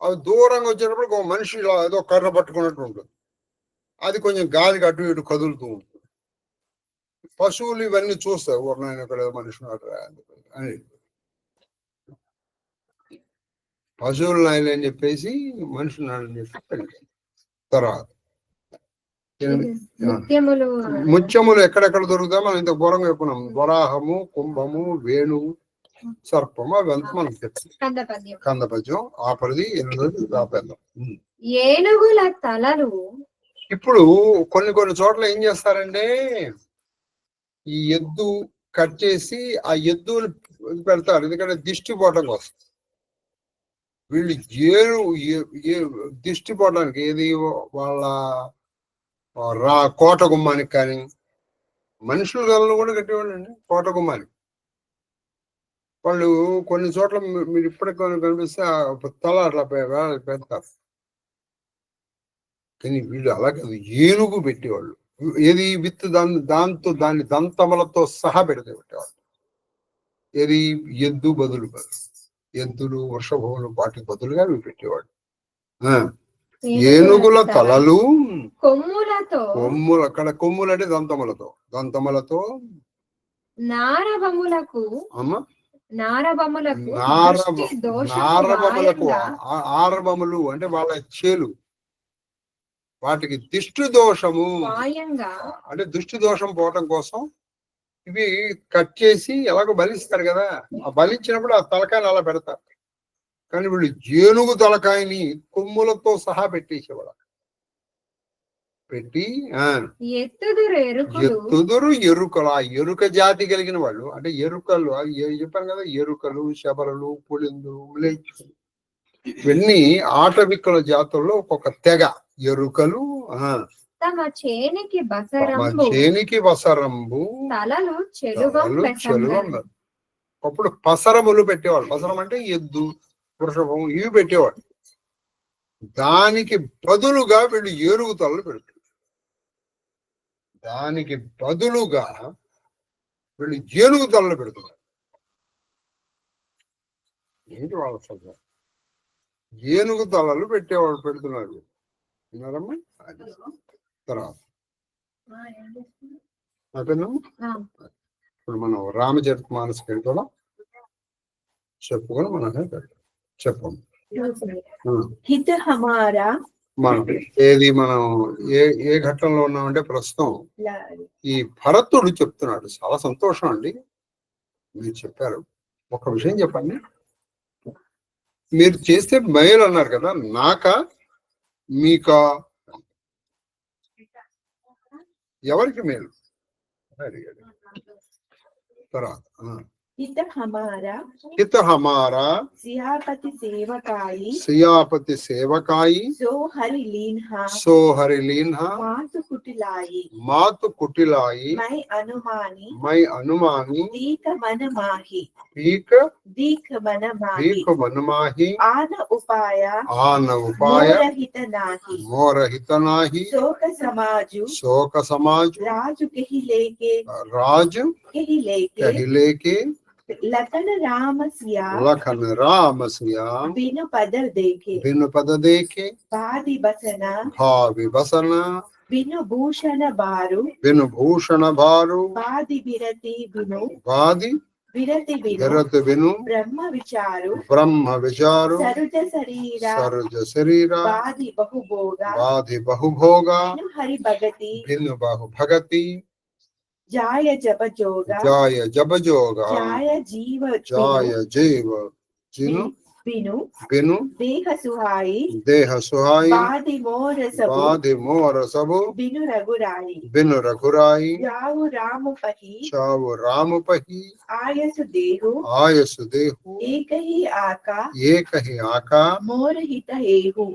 అవి దూరంగా వచ్చేటప్పుడు ఒక మనిషి ఏదో కర్ర పట్టుకున్నట్టు ఉంటుంది. అది కొంచెం గాలికి అటు ఇటు కదులుతూ ఉంటుంది. పశువులు ఇవన్నీ చూస్తాయి, ఊరినాయన ఇక్కడ మనిషి అని. పశువులు నాయన అని చెప్పేసి మనుషులు నాయన చెప్పి తర్వాత ముత్యములు ఎక్కడెక్కడ దొరుకుతాయో మనం ఇంత ఘోరంగా చెప్పుకున్నాం. వరాహము, కుంభము, వేణువు, సర్పము, అవంతా మనకు తెలుసు. కందపద్యం ఆపరిది 8 రాపేద్దాం. ఏనుగుల తలలు. ఇప్పుడు కొన్ని చోట్ల ఏం చేస్తారంటే ఈ ఎద్దు కట్ చేసి ఆ ఎద్దులు పెడతారు, ఎందుకంటే దిష్టి పోవటం కోసం. వీళ్ళు దిష్టి పోవడానికి ఏది వాళ్ళ కోట గుమ్మానికి కానీ, మనుషుల గలను కూడా కట్టేవాళ్ళు అండి కోట గుమ్మానికి. వాళ్ళు కొన్ని చోట్ల మీరు ఇప్పటికి కనిపిస్తే తల అట్లా పెడతారు. కానీ వీళ్ళు అలాగే ఏనుగు పెట్టేవాళ్ళు. ఏది విత్ దాన్ని దంతములతో సహా పెట్టేవాళ్ళు. ఏది ఎద్దు బదులు ఎద్దులు వర్షభములు వాటికి బదులుగా ఇవి పెట్టేవాడు. ఏనుగుల తలలు కొమ్ములు. అక్కడ కొమ్ములు అంటే దంతములతో నారబములకు ఆరబములు అంటే వాళ్ళ చేలు. వాటికి దిష్టి దోషము అంటే దృష్టి దోషం పోవటం కోసం ఇవి కట్ చేసి ఎలాగో బలిస్తారు కదా. ఆ బలిచ్చినప్పుడు ఆ తలకాయలు అలా పెడతారు. కానీ వీళ్ళు ఏనుగు తలకాయని కొమ్ములతో సహా పెట్టేసేవాడు. పెట్టి ఎత్తుదురు ఎరుకలు. ఆ ఎరుక జాతి కలిగిన వాళ్ళు, అంటే ఎరుకలు చెప్పాను కదా, ఎరుకలు, శబరలు, పులిందులు, మ్లేచ్చులు, ఇవన్నీ ఆటవిక్కుల జాతుల్లో ఒక్కొక్క తెగ. ఎరుకలు తమ చేనికి బసరంబు తలలు చెలువ. అప్పుడు పసరములు పెట్టేవాళ్ళు. పసరం అంటే ఎద్దు, వృషభం, ఇవి పెట్టేవాడు. దానికి బదులుగా వీళ్ళు ఏనుగు తలలు పెడతారు. దానికి బదులుగా వీళ్ళు ఏనుగు తలలు పెడుతున్నారు. ఏంటి వాళ్ళ సభ? ఏనుగు తలలు పెడుతున్నారు. విన్నారమ్మా? తర్వాత ఇప్పుడు మనం రామచరితమానస్కి వెళ్ళి చెప్పుకొని మనం చెప్పండి. మనం ఏది మనం ఏ ఘట్టంలో ఉన్నామంటే ప్రస్తుతం ఈ భరతుడు చెప్తున్నాడు. చాలా సంతోషం అండి మీరు చెప్పారు. ఒక విషయం చెప్పండి, మీరు చేస్తే మేలు అన్నారు కదా, నాకా మీకా ఎవరికి మేలు తర్వాత हित हमारा सियापति सेवकाई सो हरि लीन्हा मातु कुटिलाई मैं अनुमानी दीक मन माही आन उपाय मोरहित नाही शोक समाजु राजु कही लेके लखन राम सिया बिनु पद देखे भावी बसना बिनु भूषण बारू भादी बिरति बिनु ब्रह्म विचारु सरुज शरीरा भादी बहुभोगा बिनु बहु भगति जाय जब जोगा जाय जीव जिनु बिनु देह सुहाई बाधि मोर सबु बिनु रघुराई जाऊ राम पही आयसु देहु एक ही आका मोर हित एहु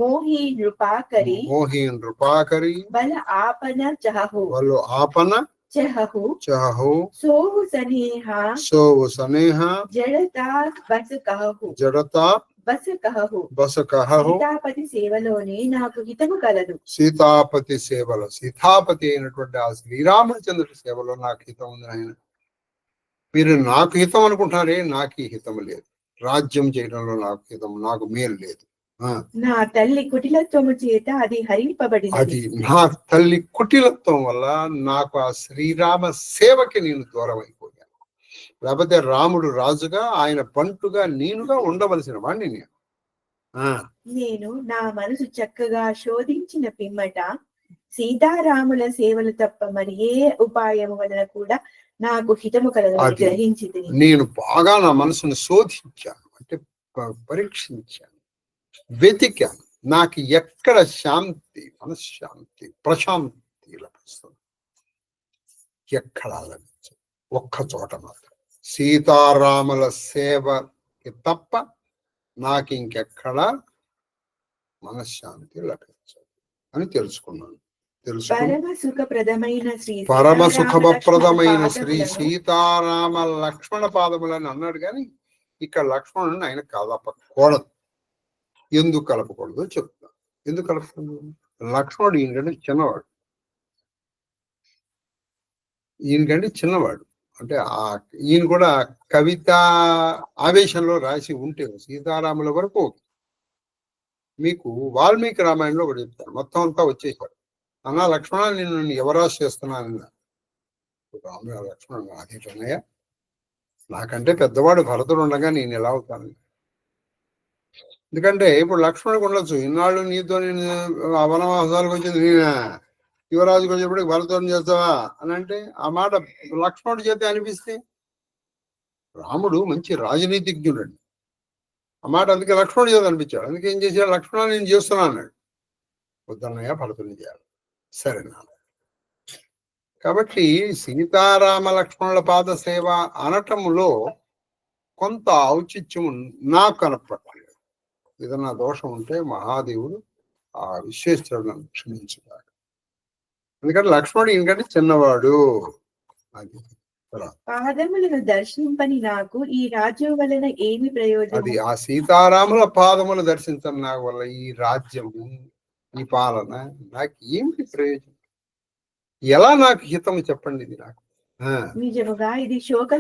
मोही नृपा करी बल आपन चहु सोहु सनेहा जड़ता बस कहु సీతాపతి సేవలోనే నాకు హితము కలదు. సీతాపతి అయినటువంటి ఆ శ్రీరామచంద్రుడి సేవలో నాకు హితం ఉంది. ఆయన మీరు నాకు హితం అనుకుంటున్నారే, నాకు ఈ హితం లేదు. రాజ్యం చేయడంలో నాకు హితం, నాకు మేలు లేదు. నా తల్లి కుటిలత్వము చేత అది హరింపబడింది. అది నా తల్లి కుటిలత్వం వల్ల నాకు ఆ శ్రీరామ సేవకి నేను దూరం అయిపోయాను. లేకపోతే రాముడు రాజుగా, ఆయన బంటుగా, నేనుగా ఉండవలసిన వాడిని నేను నా మనసు చక్కగా శోధించిన పిమ్మట సీతారాముల సేవలు తప్ప మరి ఏ ఉపాయము వలన కూడా నాకు హితము కలదని గ్రహించింది. నేను బాగా నా మనసును శోధించాను, అంటే పరీక్షించాను, వెతికాను. నాకు ఎక్కడ శాంతి, మనశ్శాంతి, ప్రశాంతి లభిస్తుంది, ఎక్కడ లభించదు. ఒక్క చోట మాత్రం సీతారాముల సేవకి తప్ప నాకు ఇంకెక్కడ మనశ్శాంతి లభించదు అని తెలుసుకున్నాను. పరమ సుఖప్రదమైన శ్రీ సీతారామ లక్ష్మణ పాదములని అన్నాడు, కానీ ఇక్కడ లక్ష్మణుని ఆయన కలపకూడదు. ఎందుకు కలపకూడదు చెప్తాను. ఎందుకు కలపకూడదు? లక్ష్మణుడు ఈయనకంటే చిన్నవాడు. అంటే ఈయన కూడా కవిత ఆవేశంలో రాసి ఉంటే సీతారాముల వరకు మీకు వాల్మీకి రామాయణంలో కూడా చెప్తారు. మొత్తం అంతా వచ్చేసాడు. అన్నా లక్ష్మణ, నిన్ను ఎవరాశ చేస్తున్నానన్నా లక్ష్మణ అదేటన్నయ్య, నాకంటే పెద్దవాడు భరతుడు ఉండగా నేను ఎలా అవుతాను? ఎందుకంటే ఇప్పుడు లక్ష్మణుడికి ఉండొచ్చు, ఇన్నాళ్ళు నీతో నేను వనవాసాలకు వచ్చింది, నేనా యువరాజుకు వచ్చేప్పటికి భరతుడిని చేస్తావా అని అంటే ఆ మాట లక్ష్మణుడి చేత అనిపిస్తే, రాముడు మంచి రాజనీతిజ్ఞుడండి. ఆ మాట అందుకే లక్ష్మణుడు చేత అనిపించాడు. అందుకే ఏం చేశాడు, లక్ష్మణ నేను చేస్తున్నా అన్నాడు. వద్దన్నయ్య ఫలతుని చేయాలి. సరేనా. కాబట్టి సీతారామ లక్ష్మణుల పాద సేవ అనటములో కొంత ఔచిత్యం నాకు కనపడలేదు. ఏదన్నా దోషం ఉంటే మహాదేవుడు ఆ విశ్వేశ్వరుడు క్షమించుతాడు. ఎందుకంటే లక్ష్మణుడు ఇంకంటే చిన్నవాడు. అది పాదములను దర్శింపని నాకు ఈ రాజ్యం వలన ఏమి ప్రయోజనం? అది ఆ సీతారాముల పాదములు దర్శించడం నాకు వల్ల ఈ రాజ్యము, ఈ పాలన నాకు ఏమిటి ప్రయోజనం? ఎలా నాకు హితము చెప్పండి. ఇది నాకు నిజముగా ఇది శోక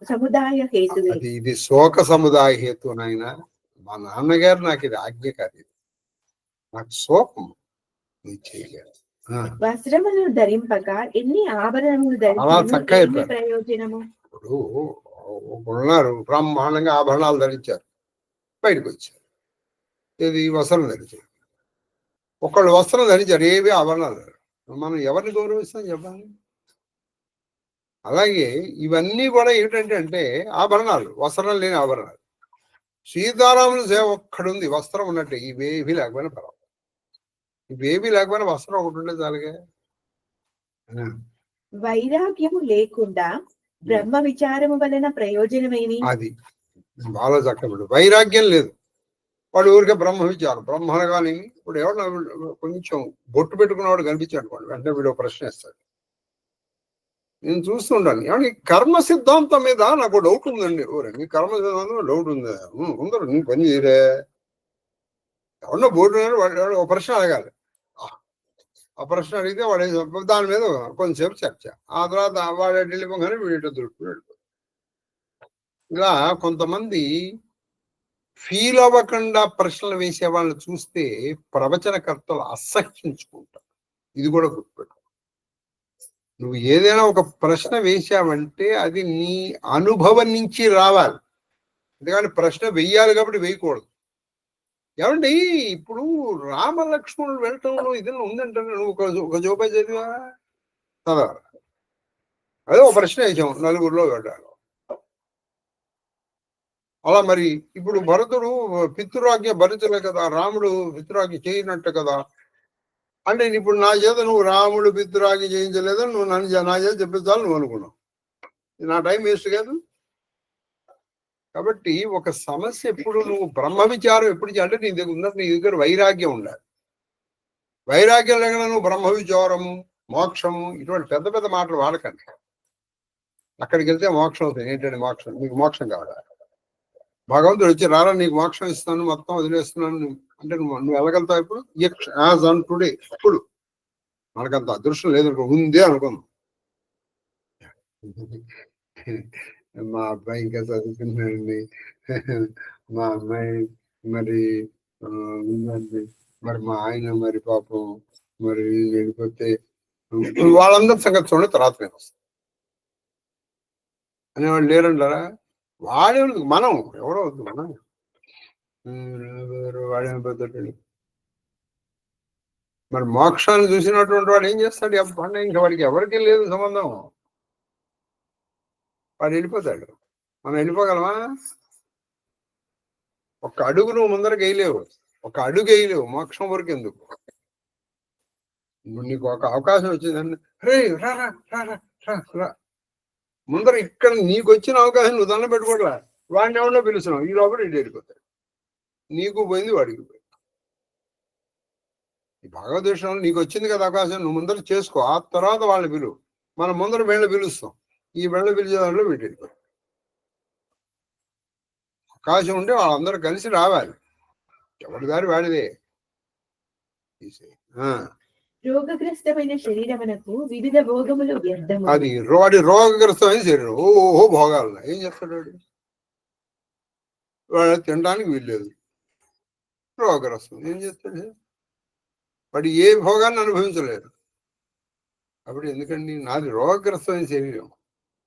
సముదాయ హేతు. ఇది శోక సముదాయ హేతు. నాయన మా నాన్నగారు నాకు ఇది ఆజ్ఞ కాదు, నాకు శోకం. నీ చేయలేదు. వస్త్రములు ధరింపక ఎన్ని ఆభరణములు ధరించిన ప్రయోజనము? ఇప్పుడు ఉన్నారు బ్రహ్మాండంగా ఆభరణాలు ధరించారు, బయటకు వచ్చారు. ఇది వస్త్రం ధరించారు. ఒకళ్ళు వస్త్రం ధరించారు, ఏవి ఆభరణాలు. మనం ఎవరిని గౌరవిస్తాం చెప్పాలి. అలాగే ఇవన్నీ కూడా ఏమిటంటే ఆభరణాలు, వస్త్రం లేని ఆభరణాలు. సీతారాముల సేవ ఒక్కడుంది, వస్త్రం ఉన్నట్టే. ఇవేవి లేకపోయినా పర్వాలేదు. ఇవేవి లేకపోయినా వస్త్రం ఒకటి ఉండే చాలుగా. వైరాగ్యము లేకుండా బ్రహ్మ విచారము వలన ప్రయోజనమేమి? అది బాగా చక్కబడి వైరాగ్యం లేదు. వాడు ఊరికే బ్రహ్మ విచారం. బ్రహ్మను కానీ ఇప్పుడు ఎవరు కొంచెం బొట్టు పెట్టుకున్నవాడు కనిపించాడు వాడు వెంటనే వీడు ప్రశ్న వేస్తాడు. నేను చూస్తుంటాను. ఏమన్నా కర్మ సిద్ధాంతం మీద నాకు డౌట్ ఉందండి. నీ కర్మ సిద్ధాంతం డౌట్ ఉందా? ఉందరు నీ పని చేయరే. ఎవరన్నా బోర్డు వాడు ఒక ప్రశ్న అడగాలి. ఆ ప్రశ్న అడిగితే వాడు దాని మీద కొంచెంసేపు చర్చ. ఆ తర్వాత వాడు వెళ్ళిపోగానే వీడితో దొరుకుతున్నాడు. ఇలా కొంతమంది ఫీల్ అవ్వకుండా ప్రశ్నలు వేసే వాళ్ళని చూస్తే ప్రవచనకర్తలు అసహ్యించుకుంటారు. ఇది కూడా గుర్తుపెట్టు. నువ్వు ఏదైనా ఒక ప్రశ్న వేసావంటే అది నీ అనుభవం నుంచి రావాలి. అందుకని ప్రశ్న వెయ్యాలి కాబట్టి వేయకూడదు. ఏమండి ఇప్పుడు రామలక్ష్మణులు వెళ్ళటంలో ఇదన్నా ఉందంటే నువ్వు ఒక జోపా చదివా చదవ. అదే ఒక ప్రశ్న వేసాం, నలుగురిలో వెళ్ళాలి. అలా మరి ఇప్పుడు భరతుడు పితృరాజ్ఞ భరితులే కదా, రాముడు పితృరాజ్ఞ చేయనట్టు కదా. అంటే ఇప్పుడు నా చేత నువ్వు రాముడు పితృరాజ్ఞ చేయించలేదని నువ్వు నన్ను నా చేత చెప్పించాలి నువ్వు అనుకున్నావు. నా టైం వేస్ట్ కాదు. కాబట్టి ఒక సమస్య ఎప్పుడు నువ్వు బ్రహ్మ విచారం ఎప్పుడు అంటే నీ దగ్గర వైరాగ్యం ఉండాలి. వైరాగ్యం లేకుండా నువ్వు బ్రహ్మ విచారము, మోక్షము ఇటువంటి పెద్ద పెద్ద మాటలు వాడకండి. అక్కడికి వెళ్తే మోక్షం అవుతుంది. ఏంటంటే మోక్షం, నీకు మోక్షం కావాలా? భగవంతుడు వచ్చి రారా నీకు మోక్షం ఇస్తాను, మొత్తం వదిలేస్తున్నాను అంటే నువ్వు వెళ్ళగలుగుతావు. ఇప్పుడు యాజ్ ఆన్ టుడే. ఇప్పుడు మనకంత అదృష్టం లేదు, ఉందే అనుకుందాం. మా అబ్బాయి ఇంకా చదువుతున్నాడండి, మా అమ్మాయి మరి ఉందండి, మరి మా ఆయన మరి పాపం మరి వెళ్ళిపోతే వాళ్ళందరి సంగతి చూడండి, తర్వాత నేను వస్తాను అనేవాళ్ళు లేరంటారా? వాడే మనం ఎవరో వద్దు, మనం వాడేపోతాడు. మరి మోక్షాన్ని చూసినటువంటి వాడు ఏం చేస్తాడు? ఇంకా వాడికి ఎవరికి లేదు సంబంధం, వాడు వెళ్ళిపోతాడు. మనం వెళ్ళిపోగలమా? ఒక అడుగు నువ్వు ముందరకు వేయలేవు, ఒక అడుగు వేయలేవు. మోక్షం వరకు ఎందుకు? నీకు ఒక అవకాశం వచ్చిందండి, రే రా రా ముందర ఇక్కడ నీకు వచ్చిన అవకాశం నువ్వు దండం పెట్టుకోవట్లా, వాడిని ఎవరినో పిలుస్తున్నావు, ఈ లోపల ఇటు వెళ్ళిపోతాడు. నీకు పోయింది వాడికి పోయింది. ఈ భగవద్గీతలో నీకు వచ్చింది కదా అవకాశం, నువ్వు ముందర చేసుకో. ఆ తర్వాత వాళ్ళని పిలువు. మనం ముందర వీళ్ళని పిలుస్తాం, ఈ వీళ్ళని పిలిచే దాంట్లో వీటి వెళ్ళిపోతాం. అవకాశం ఉంటే వాళ్ళందరూ కలిసి రావాలి. ఎవరి దారి వాడిదే. రోగగ్రస్తమైన శరీరమునకు వివిధ భోగములు వ్యర్థము. అది వాడి రోగగ్రస్తమైన శరీరం. ఓహో భోగాలు ఏం చేస్తాడు వాడు? వాడు తినడానికి వీల్లేదు, రోగగ్రస్తం. ఏం చేస్తాడు? వాడు ఏ భోగాన్ని అనుభవించలేరు. కాబట్టి ఎందుకండి నాది రోగగ్రస్తమైన శరీరం,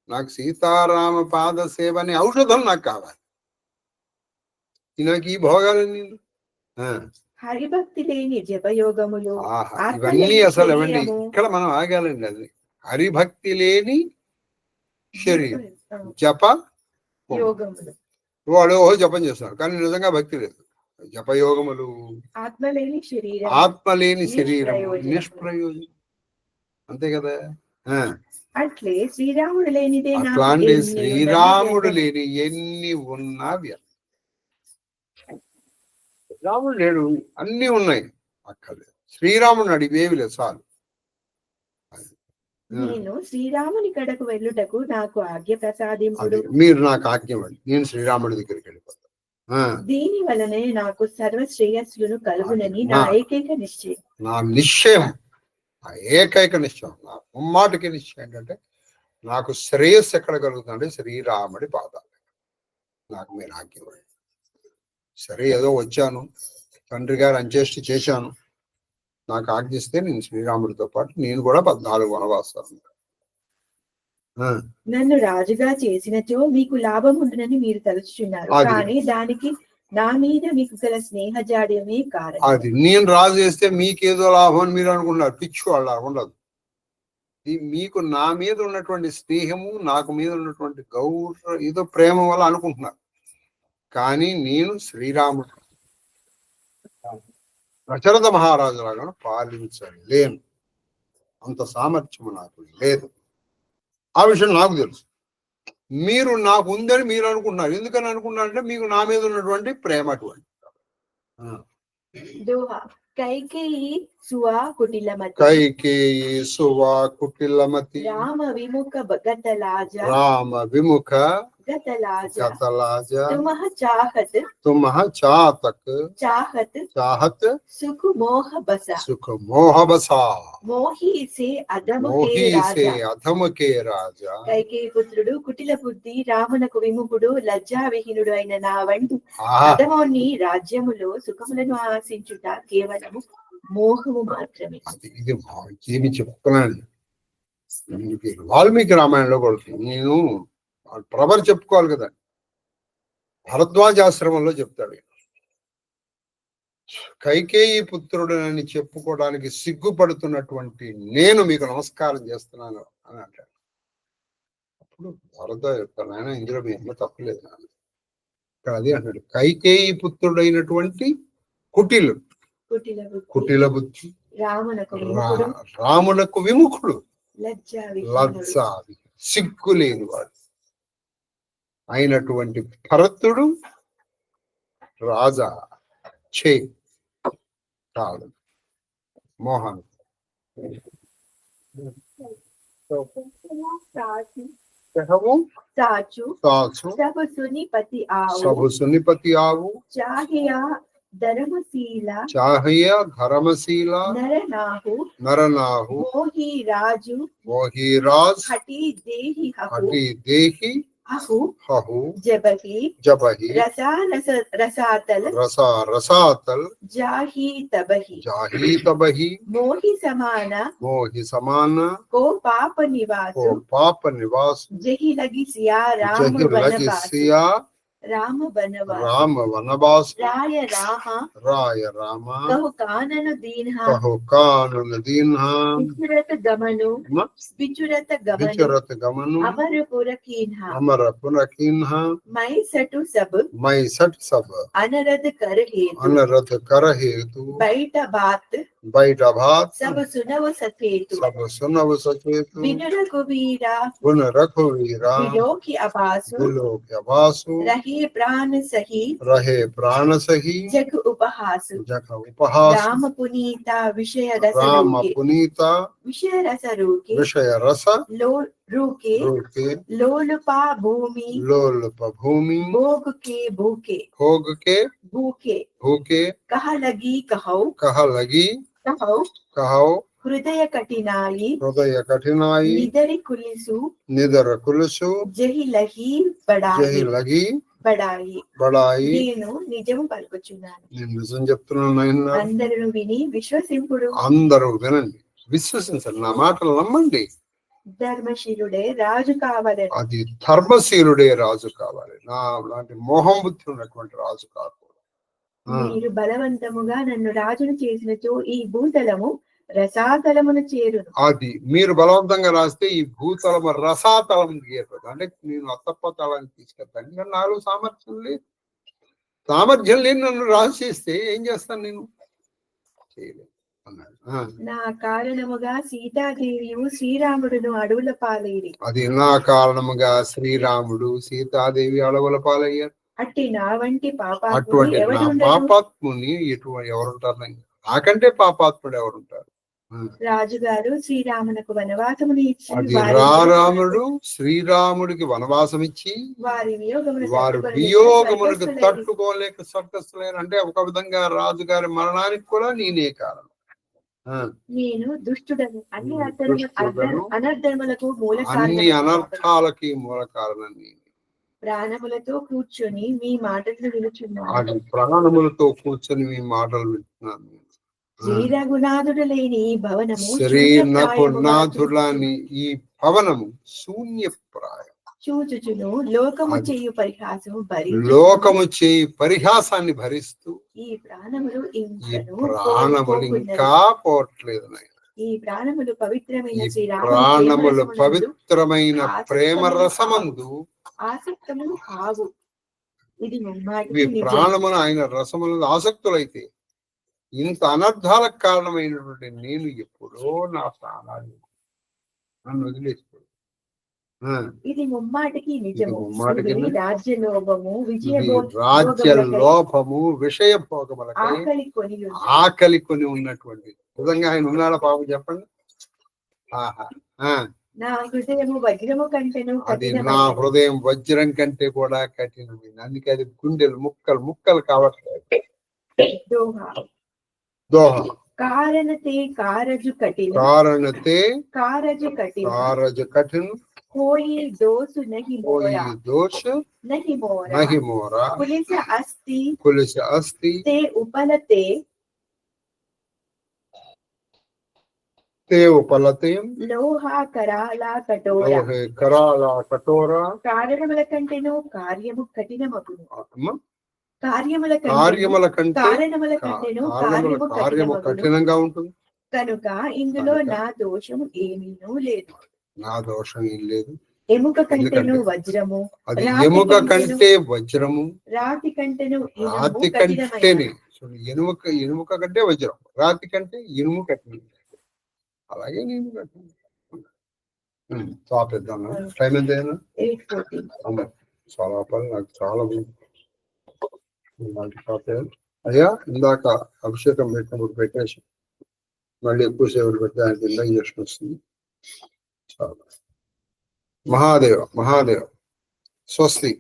నాకు సీతారామ పాద సేవ అనే ఔషధం నాకు కావాలి. నాకు ఈ భోగాలన్నీ హరిభక్తి లేని జపయోగములు ఇవన్నీ అసలు ఇవ్వండి. ఇక్కడ మనం ఆగాలండి. అది హరిభక్తి లేని శరీరం, జప యోగములు వాడు జపం చేస్తున్నాడు కానీ నిజంగా భక్తి లేదు. జపయోగములు ఆత్మలేని శరీరం ఆత్మలేని శరీరం నిష్ప్రయోజనం. నిష్ప్రయోజనం. అంతే కదా. అట్లే శ్రీరాముడు లేనిదే నాకు అట్లాంటి ఎన్ని శ్రీరాముడు ఉన్నవి లేని ఎన్ని ఉన్నా వ్యర్థం. రాముడు లేడు, అన్ని ఉన్నాయి, అక్కర్లేదు. శ్రీరాముడు అడిగేవి లేదు, చాలు. నేను శ్రీరాముని కడకు వెళ్ళుటకు నాకు ఆజ్ఞ ప్రసాదింపుడు. మీరు నాకు ఆజ్ఞవండి, నేను శ్రీరాముడి దగ్గరికి వెళ్ళిపోతాను. దీని వలనే నాకు సర్వ శ్రేయస్సులను కలుగునని నా ఏకైక నిశ్చయం. నా నిశ్చయం, నా ఏకైక నిశ్చయం, నా ముమ్మాటికి నిశ్చయం ఏంటంటే నాకు శ్రేయస్సు ఎక్కడ కలుగుతుందంటే శ్రీరాముడి పాదాలు. నాకు మీరు ఆజ్ఞవండి. సరే, ఏదో వచ్చాను, తండ్రి గారు అంచేష్టి చేశాను, నాకు ఆజ్ఞిస్తే నేను శ్రీరాముడితో పాటు నేను కూడా 14 వనవాసాలు. నన్ను రాజుగా చేసినచో మీకు లాభం ఉంటుందని మీరు తలుచుచున్నారు, కానీ దానికి నా మీద మీకు గల స్నేహజాడ్యమే కారణం. అది నేను రాజు చేస్తే మీకేదో లాభం అని మీరు అనుకుంటున్నారు. పిచ్చు వాళ్ళ ఉండదు. మీకు నా మీద ఉన్నటువంటి స్నేహము, నాకు మీద ఉన్నటువంటి గౌరవ ఏదో ప్రేమ వల్ల అనుకుంటున్నారు. కానీ నేను శ్రీరాముడు దశరథ మహారాజు లాగా పాలించలేను, అంత సామర్థ్యము నాకు లేదు. ఆ విషయం నాకు తెలుసు. మీరు నాకు ఉందని మీరు అనుకుంటున్నారు. ఎందుకని అనుకుంటున్నారంటే మీకు నా మీద ఉన్నటువంటి ప్రేమ అటువంటి. కైకేయి సువా కుటిలమతి, కైకేయి సువా కుటిలమతి, రామ విముఖ గతలాజ, రామ విముఖ గతలాజ, గతలాజ, తుమః చాహత్, తుమః చాతక్, చాహత్, చాహత్, సుఖ మోహ బస, సుఖ మోహ బసా, మోహి సే అధమ మోహి కే సే రాజా. అధమకే రాజా. కైకేయి పుత్రుడు కుటిల బుద్ధి, రామునకు విముఖుడు, లజ్జావిహీనుడు అయిన నా వంటి ఆహా, అధమోని రాజ్యములో సుఖములను ఆశించుట కేవలము మోహము మాత్రమే. అది ఇది ఏమి చెప్తున్నాను. వాల్మీకి రామాయణంలో కూడా నేను ప్రభర్ చెప్పుకోవాలి కదా, భరద్వాజాశ్రమంలో చెప్తాడు. కైకేయి పుత్రుడు అని చెప్పుకోవడానికి సిగ్గుపడుతున్నటువంటి నేను మీకు నమస్కారం చేస్తున్నాను అని అంటాడు. అప్పుడు భరద్వాజ చెప్తాను, ఆయన ఇందులో మీ అమ్మ తప్పలేదు నాన్న. ఇక్కడ అది అంటాడు, కైకేయి పుత్రుడైనటువంటి కుటిల బుద్ధి, రామునకు విముఖుడు, లజ్జా సిగ్గు లేని వాడు అయినటువంటి భరతుడు రాజా చే కాదు మోహన్. సబు సునిపతి ఆవు, చాహియా ధర్మశీల, నరనాహు, మోహి రాజ్, హటి దేహి, హహు, జబహి, రసాతల్, జాహి తబహి, మోహి సమాన, కో పాప నివాసు, జహి లగి సియా రామ వనవాసు, రాయ రామ, కహు కానను దీన్హా, విచురత గమను, అమరపుర కీన్హా, మైసటు సబ్, అనరద్ కర హేతు, బయట బాత్, సబ్ సునవ సచేతు, వినుర కువీరా, విలోకి అభాసు, రహే ప్రాణ సహి, జగ ఉపహాసు, రామ పునీత విషయ రస రూకే, లోలుపా భూమి, భోగ్ के भूखे, कह लगी कहौ, हृदय कठिनाई, निदर कुलिसु, जहि लगी బడాయి. నేను నిజము పలుకుచున్నాను. నేను నిజం చెప్తున్నాను. అందరూ విని విశ్వసింపుడు. అందరూ వినండి, విశ్వసించండి, నా మాటలు నమ్మండి. ధర్మశీలుడే రాజు కావాలి. అది ధర్మశీలుడే రాజు కావాలి, నా లాంటి మోహం బుద్ధి ఉన్నటువంటి రాజు కాకూడదు. మీరు బలవంతముగా నన్ను రాజును చేసినచో ఈ భూతలము రసాతలమును చేరును. అది మీరు బలవంతంగా రాస్తే ఈ భూతలము రసాతలం చేరుతుంది. అంటే నేను అత్తప్ప తలాన్ని తీసుకెళ్తాను. ఇంకా నాలుగు సామర్థ్యం లేదు. సామర్థ్యం లేని నన్ను రాసేస్తే ఏం చేస్తాను నేను? చేయలేదు అన్నాడు. నా కారణముగా సీతాదేవియు శ్రీరాముడును అడవుల పాలైరి. అది నా కారణముగా శ్రీరాముడు సీతాదేవి అడవుల పాలయ్యారు. అట్టి నా వంటి అటువంటి నా పాపాత్ముని ఎవరుంటారు? నాకంటే పాపాత్ముడు ఎవరుంటారు? రాజుగారు శ్రీరామునకు వనవాసమును ఇచ్చి అది రాముడు శ్రీరాముడికి వనవాసం ఇచ్చి వారి వియోగములకు తట్టుకోలేక స్వర్గస్థులైన. అంటే ఒక విధంగా రాజుగారి మరణానికి కూడా నేనే కారణం. నేను దుష్టుడను, అన్ని అనర్థములకు అన్ని అనర్థాలకి మూల కారణం నేను. ప్రాణములతో కూర్చొని మీ మాటలు వినుచున్నాను. ప్రాణములతో కూర్చొని మీ మాటలు వింటున్నాను. శ్రీరఘునాథుడు లేని ఈ భవనము, శ్రీరఘునాథులని ఈ భవనము శూన్యప్రాయం. చూచుచును లోకము చేయు పరిహాసము లోకము చేయు పరిహాసాన్ని భరిస్తూ ఈ ప్రాణములు ఇంకా పోవట్లేదు. ఈ ప్రాణములు పవిత్రమైన ప్రాణములు పవిత్రమైన ప్రేమ రసమందు ఆసక్తములు కావు. ఇది ప్రాణములు ఆయన రసములు ఆసక్తులైతే ఇంత అనర్థాలకు కారణమైనటువంటి నేను ఎప్పుడో నా ప్రాణాన్ని నన్ను వదిలేసుకో. ఇది ముమ్మాటికి నిజము. రాజ్య లోభము విషయ భోగములకై ఆకలి కొని ఉన్నటువంటి విధంగా ఆయన ఉన్నాడా పాపం చెప్పండి. నా హృదయము వజ్రము కంటేను అది నా హృదయం వజ్రం కంటే కూడా కఠినమైంది. అందుకే అది గుండెలు ముక్కలు ముక్కలు కావట్లేదు. దోహ కారణతే కారజు కఠిన కారజు కఠిన कोई दोष नहीं मोरा, दोष नहीं मोरा पुलिस अस्ति ते उपलते लोहा कराला कठोरा కార్యముల కంటేను కార్యము కఠినమగును. కార్యముల కఠినంగా ఉంటుంది. కనుక ఇందులో నా దోషము ఏమీనూ లేదు. నా దోషం ఏం లేదు. ఎముక కంటేను వజ్రము, అది ఎముక కంటే వజ్రము, రాతి కంటేను రాతి కంటేనే ఎనుముక కంటే వజ్రం, రాతి కంటే ఇనుము కట్టిన. అలాగే నేను కట్టిన. చాపేద్దాం. టైం ఎంత అయినా చాలా పని నాకు చాలా అయ్యా. ఇందాక అభిషేకం పెట్టినప్పుడు పెట్టేసి మళ్ళీ ఎక్కువ సేవలు పెడితే ఆయన కింద ఇంజక్షన్ వస్తుంది. మహాదేవ స్వస్తి.